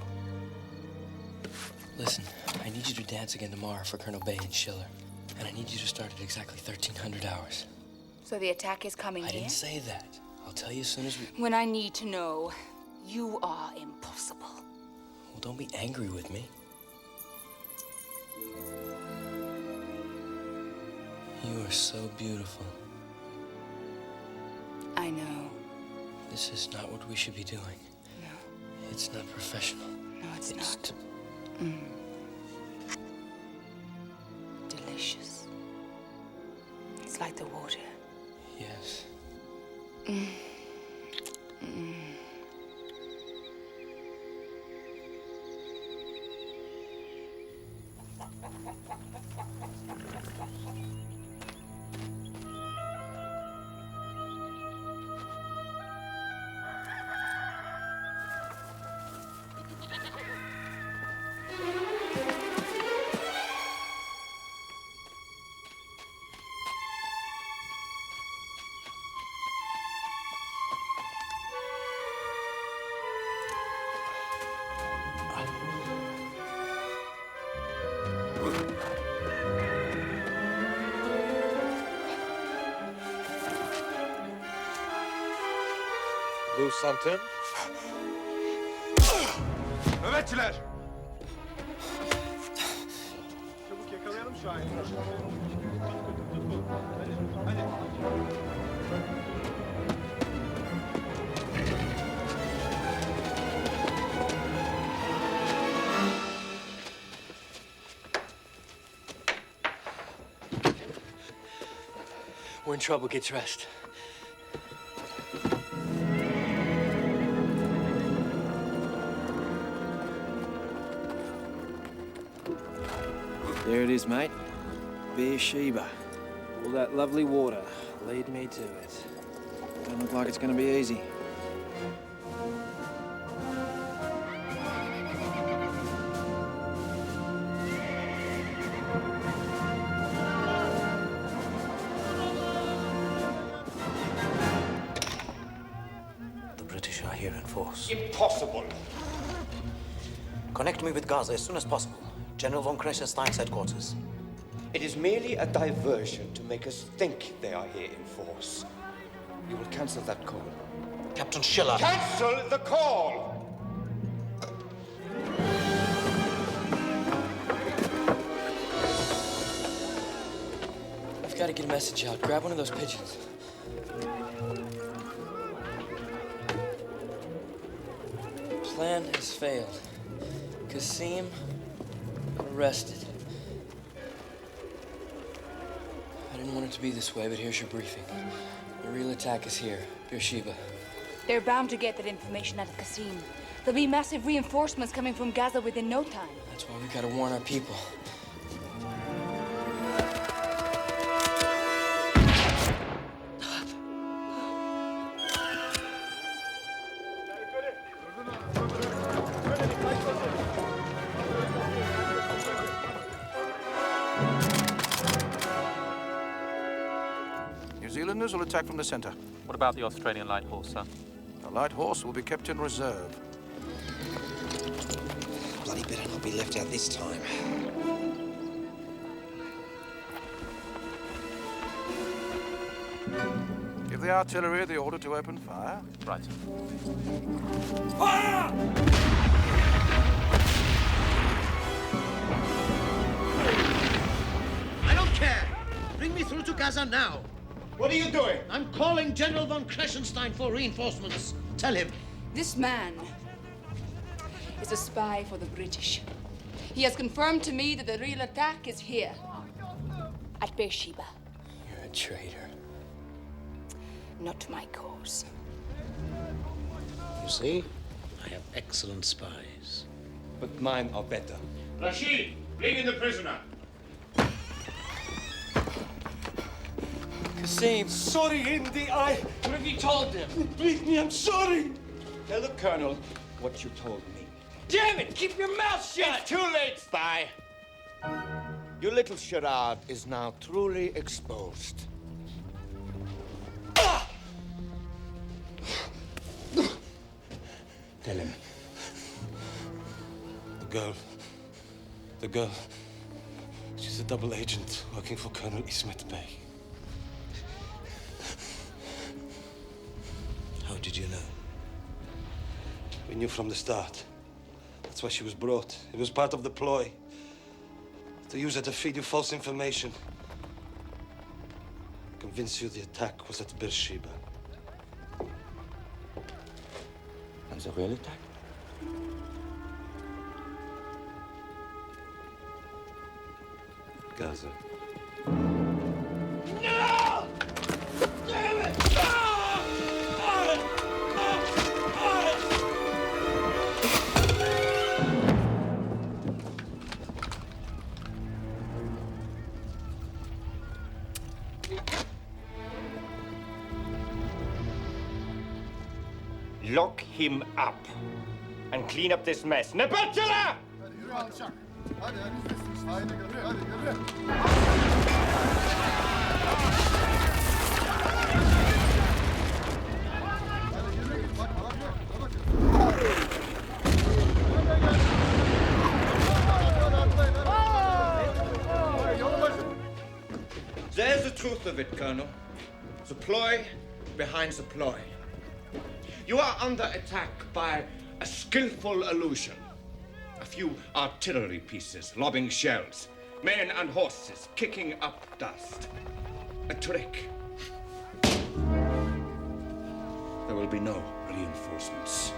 T: Listen, I need you to dance again tomorrow for Colonel Bay and Schiller. And I need you to start at exactly 1300 hours.
R: So the attack is coming
T: I
R: here?
T: didn't say that. I'll tell you as soon as we...
R: When I need to know, you are impossible.
T: Well, don't be angry with me. You are so beautiful.
R: I know.
T: This is not what we should be doing.
R: No.
T: It's not professional.
R: No, it's not. Delicious. It's like the water.
T: Yes.
U: Lose something?
V: Nöbetçiler! Çabuk yakalayalım Şahin'i. Hadi.
T: We're in trouble. Get dressed.
G: There it is, mate. Beersheba. All that lovely water. Lead me to it. Don't look like it's going to be easy.
M: force.
A: Impossible.
M: Connect me with Gaza as soon as possible. General von Kressenstein's headquarters.
A: It is merely a diversion to make us think they are here in force. You will cancel that call.
M: Captain Schiller.
A: Cancel the call!
T: I've got to get a message out. Grab one of those pigeons. Plan has failed. Kasim arrested. I didn't want it to be this way, but here's your briefing. The real attack is here, Beersheba.
R: They're bound to get that information out of Qasim. There'll be massive reinforcements coming from Gaza within no time.
T: That's why we gotta warn our people.
E: New Zealanders will attack from the center.
D: What about the Australian light horse, sir?
E: The light horse will be kept in reserve.
L: Bloody better not be left out this time.
E: Give the artillery the order to open fire.
D: Right.
E: Fire!
M: I don't care. Bring me through to Gaza now.
A: What are you doing?
M: I'm calling General von Kressenstein for reinforcements. Tell him.
R: This man is a spy for the British. He has confirmed to me that the real attack is here, at Beersheba.
T: You're a traitor.
R: Not to my cause.
M: You see, I have excellent spies.
A: But mine are better.
F: Rashid, bring in the prisoner.
T: Kasim.
A: Sorry, Indy,
T: What have you told them?
A: Believe me, I'm sorry. Tell the Colonel what you told me.
B: Damn it! Keep your mouth shut!
A: It's too late, spy. Your little charade is now truly exposed.
N: Tell him. The girl, she's a double agent working for Colonel Ismet Bey.
L: How did you know?
N: We knew from the start. That's why she was brought. It was part of the ploy. To use her to feed you false information. Convince you the attack was at Beersheba.
A: And the real attack?
N: Gaza.
B: No! Damn it!
A: Lock him up and clean up this mess. Nebacula! There's the truth of it, Colonel. The ploy behind the ploy. You are under attack by a skillful illusion. A few artillery pieces lobbing shells, men and horses kicking up dust. A trick. There will be no reinforcements.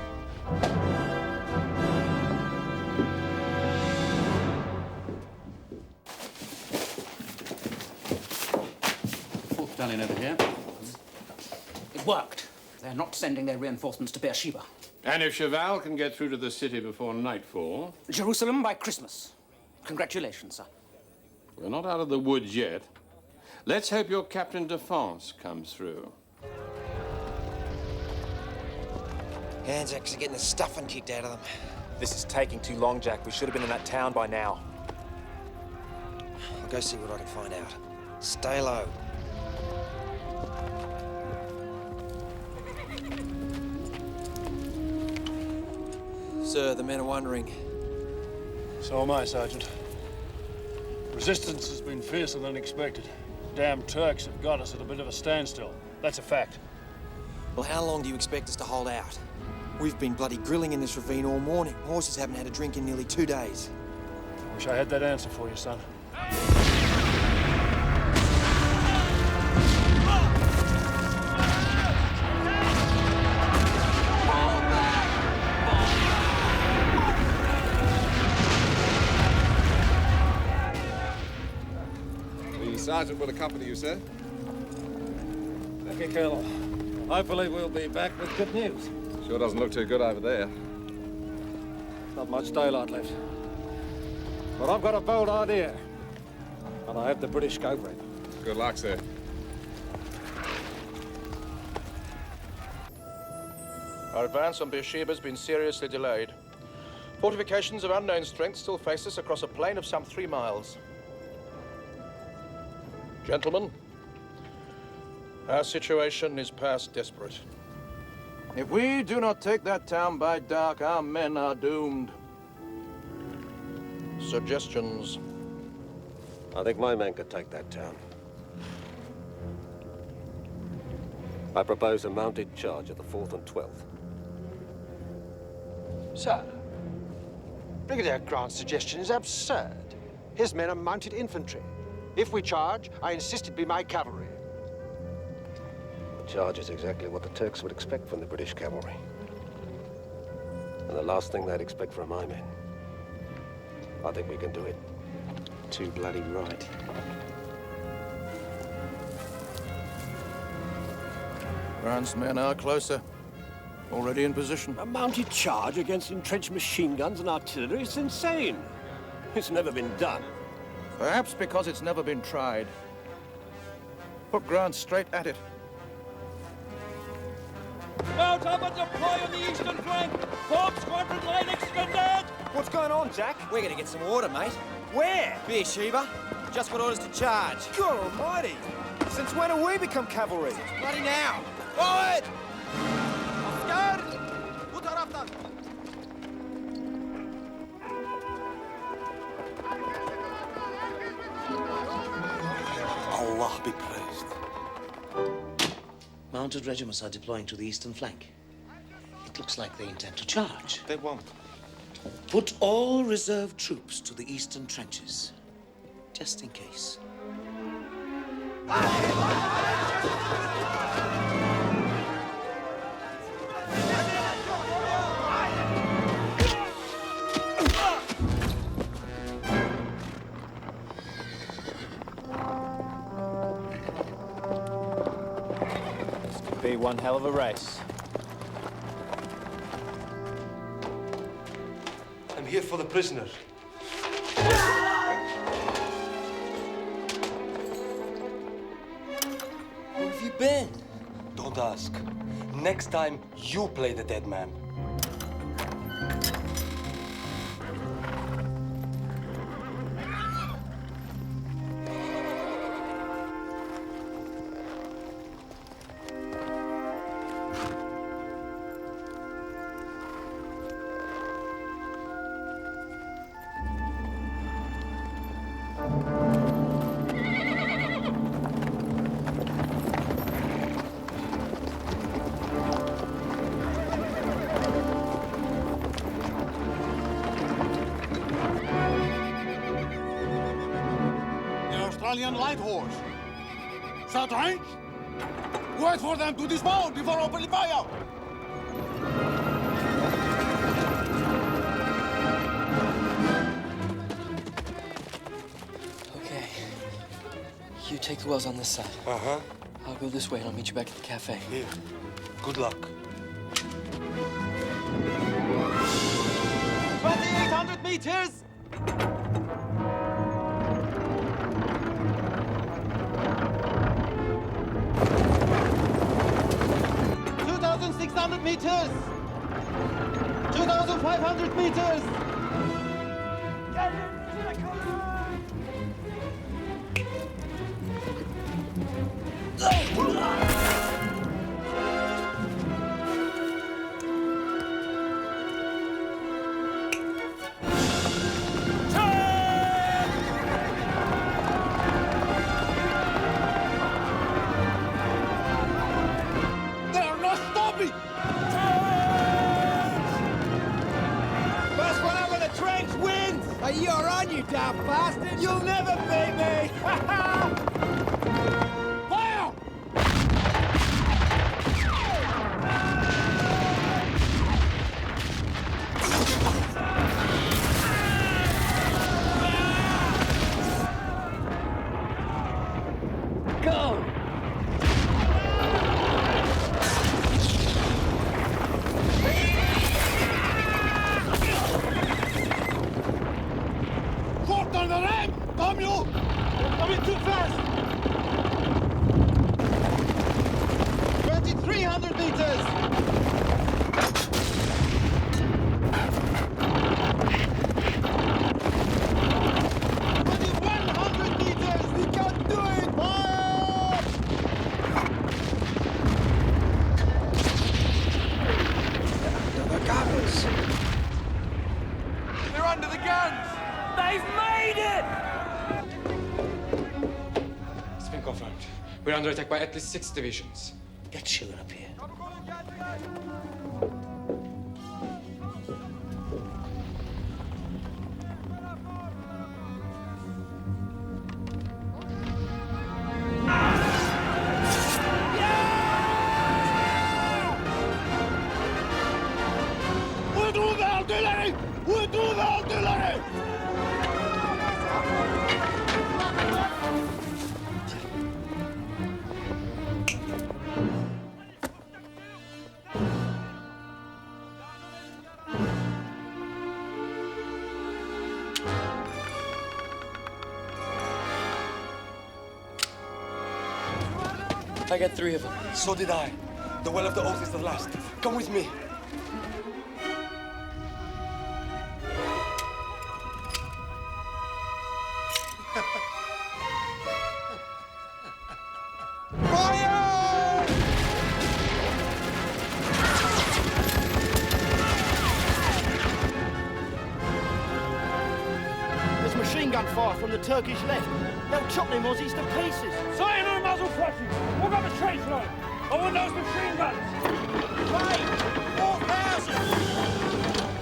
I: Fourth battalion over here. It worked. They're not sending their reinforcements to Beersheba.
F: And if Cheval can get through to the city before nightfall...
I: Jerusalem by Christmas. Congratulations, sir.
F: We're not out of the woods yet. Let's hope your Captain de France comes through.
L: Anzacs are getting the stuffing kicked out of them.
P: This is taking too long, Jack. We should have been in that town by now.
L: I'll go see what I can find out. Stay low.
G: Sir, the men are wondering.
H: So am I, Sergeant. Resistance has been fiercer than expected. Damn Turks have got us at a bit of a standstill. That's a fact.
L: Well, how long do you expect us to hold out? We've been bloody grilling in this ravine all morning. Horses haven't had a drink in nearly 2 days.
H: Wish I had that answer for you, son.
C: The sergeant will accompany you, sir.
H: Thank you, Colonel. Hopefully we'll be back with good news.
C: Sure doesn't look too good over there.
H: Not much daylight left. But I've got a bold idea. And I hope the British go for it.
C: Good luck, sir.
U: Our advance on Beersheba has been seriously delayed. Fortifications of unknown strength still face us across a plain of some 3 miles. Gentlemen, our situation is past desperate.
E: If we do not take that town by dark, our men are doomed.
U: Suggestions?
K: I think my men could take that town. I propose a mounted charge at the 4th and 12th.
L: Sir, Brigadier Grant's suggestion is absurd. His men are mounted infantry. If we charge, I insist it be my cavalry.
K: The charge is exactly what the Turks would expect from the British cavalry. And the last thing they'd expect from my men. I think we can do it.
I: Too bloody right.
E: Grant's men are closer. Already in position.
W: A mounted charge against entrenched machine guns and artillery is insane. It's never been done.
E: Perhaps because it's never been tried. Put Grant straight at it.
F: Mount up and deploy on the eastern flank! Fourth squadron line extended!
L: What's going on, Jack? We're gonna get some water, mate. Where? Beersheba. Just got orders to charge. God almighty! Since when have we become cavalry? Bloody now! Forward! Asker! Bu taraftan!
O: Allah be praised. Mounted regiments are deploying to the eastern flank. It looks like they intend to charge.
A: They won't.
O: Put all reserve troops to the eastern trenches, just in case.
P: Be one hell of a race.
N: I'm here for the prisoner.
O: Where have you been?
N: Don't ask. Next time, you play the dead man.
C: Australian light horse. Short range? Wait for them to dismount before opening fire!
T: Okay. You take the wells on this side.
N: Uh-huh.
T: I'll go this way and I'll meet you back at the cafe.
N: Here. Good luck.
L: 2,800 meters! meters! 2,500 meters! Get into the
B: go!
C: Short on the ram! Damn you! You're coming too fast!
L: 2,300 meters!
V: They're under the guns!
B: They've made it!
J: It's been confirmed. We're under attack by at least 6 divisions.
M: Get Schiller up here.
C: Withdraw the artillery! Withdraw the artillery!
T: I got 3 of them.
J: So did I. The Well of the Oath is the last. Come with me.
W: There's machine gun fire from the Turkish left. They'll chop them Aussies to pieces.
F: Sighting on muzzle flashes! What about the trace line? I want those machine guns!
W: Right! 4,000!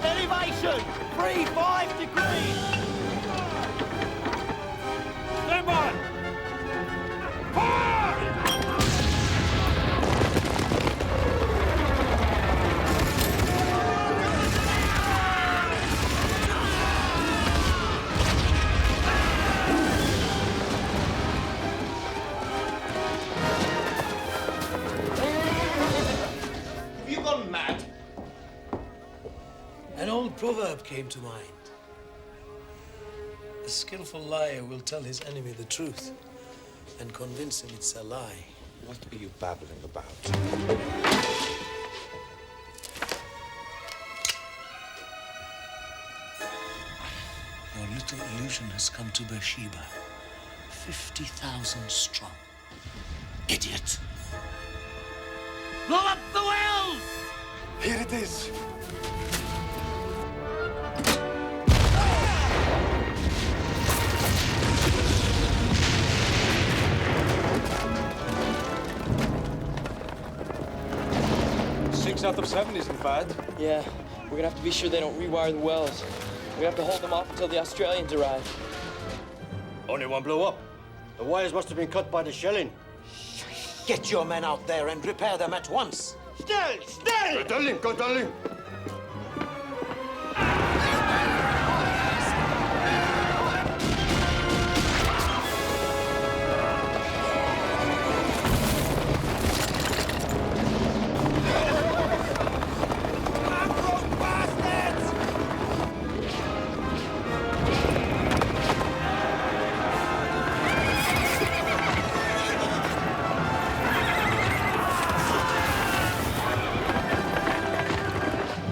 W: Elevation! 3-5 degrees!
F: Stand by! Fire!
L: Have you gone mad?
M: An old proverb came to mind. A skillful liar will tell his enemy the truth and convince him it's a lie.
N: What are you babbling about?
M: Your little illusion has come to Beersheba. 50,000 strong. Idiot!
C: Blow up the wells!
J: Here it is.
V: Six out of 7 isn't bad.
T: Yeah, we're gonna have to be sure they don't rewire the wells. We're gonna have to hold them off until the Australians arrive.
W: Only one blew up. The wires must have been cut by the shelling.
I: Get your men out there and repair them at once.
W: Still! Still!
V: Go, darling!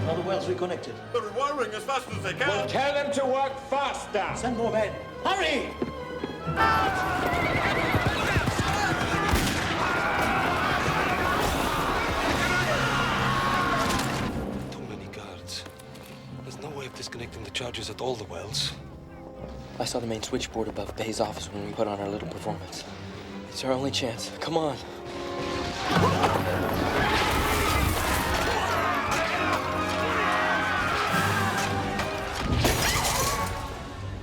W: Are the wells reconnected?
V: They're rewiring as fast as they can.
F: Well, tell them to work faster!
W: Send more men. Hurry!
N: Too many guards. There's no way of disconnecting the charges at all the wells.
T: I saw the main switchboard above Bay's office when we put on our little performance. It's our only chance. Come on.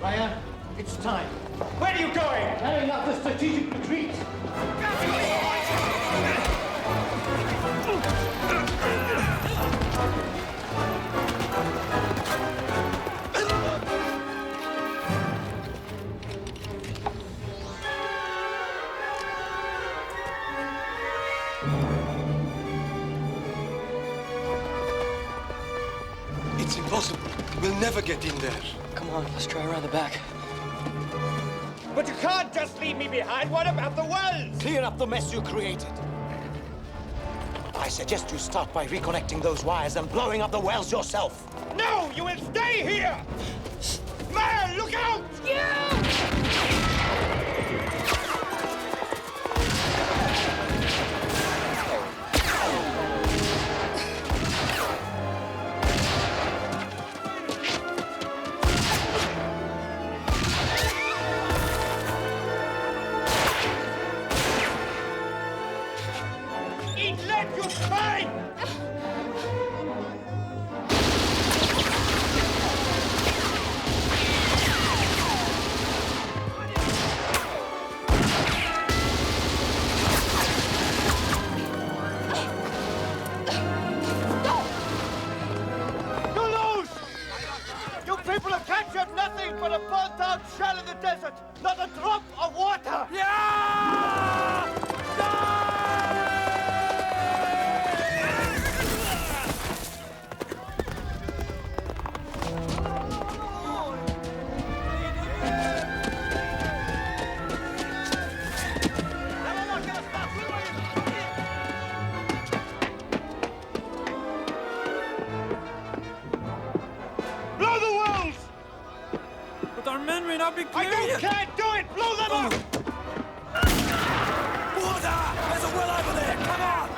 W: Ryan, it's time. Where are you going? Carrying out the strategic retreat.
N: It's impossible. We'll never get in there.
T: Come on, let's try around the back.
L: But you can't just leave me behind. What about the wells? Clear up the mess you created. I suggest you start by reconnecting those wires and blowing up the wells yourself. No, you will stay here! Man, look out! Let you fight! You lose! You people have captured nothing but a burnt-out shell in the desert, not a drop of water! Yeah! Blow the wells!
B: But our men may not be clear
L: I
B: yet.
L: can't do it! Blow them up! Water! There's a well over there! Come on!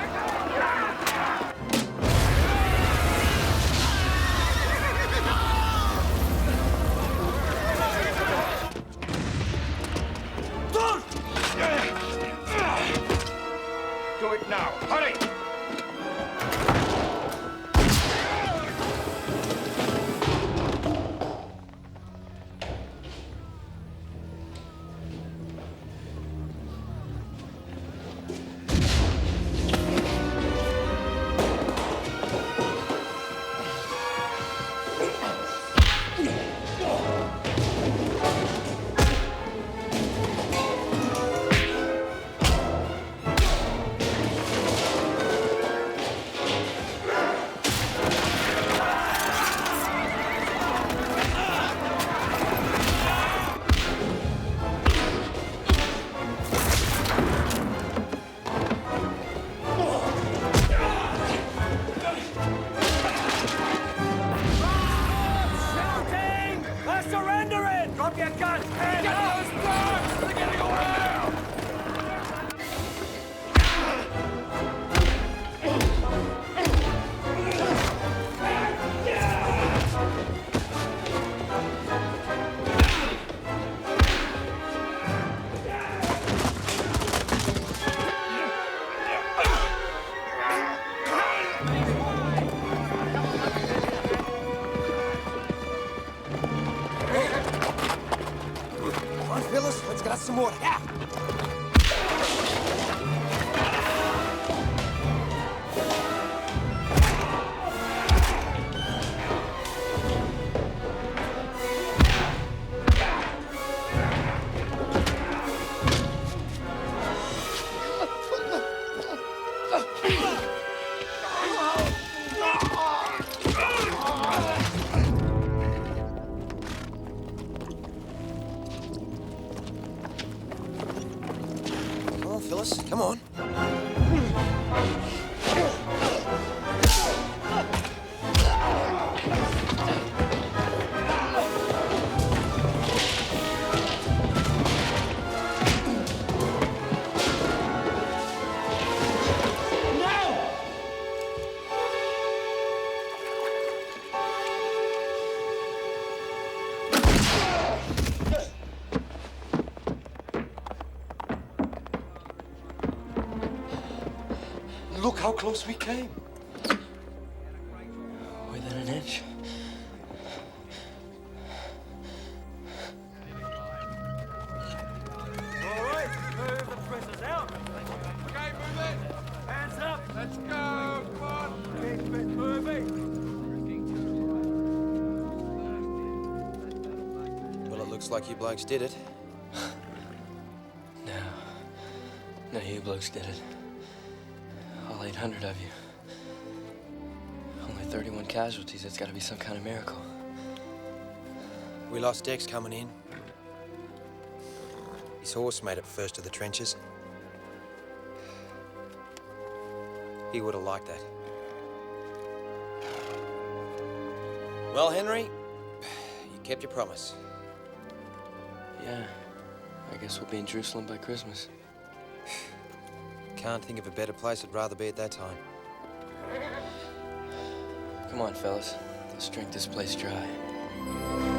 L: Do it now! Hurry! Drop your guns! Hands up! Those birds! They're getting around! Come on, fellas, let's get us some water. Yeah. Phyllis, come on.
N: Look how close we came.
T: Within an inch.
B: All right, move the prisoners out. Okay, move it. Hands up. Let's go. Come on. Keep it moving.
L: Well, it looks like you blokes did it.
T: No, you blokes did it. All 800 of you. Only 31 casualties. It's got to be some kind of miracle.
L: We lost Dex coming in. His horse made it first to the trenches. He would have liked that. Well, Henry, you kept your promise.
T: Yeah. I guess we'll be in Jerusalem by Christmas.
L: Can't think of a better place I'd rather be at that time.
T: Come on, fellas. Let's drink this place dry.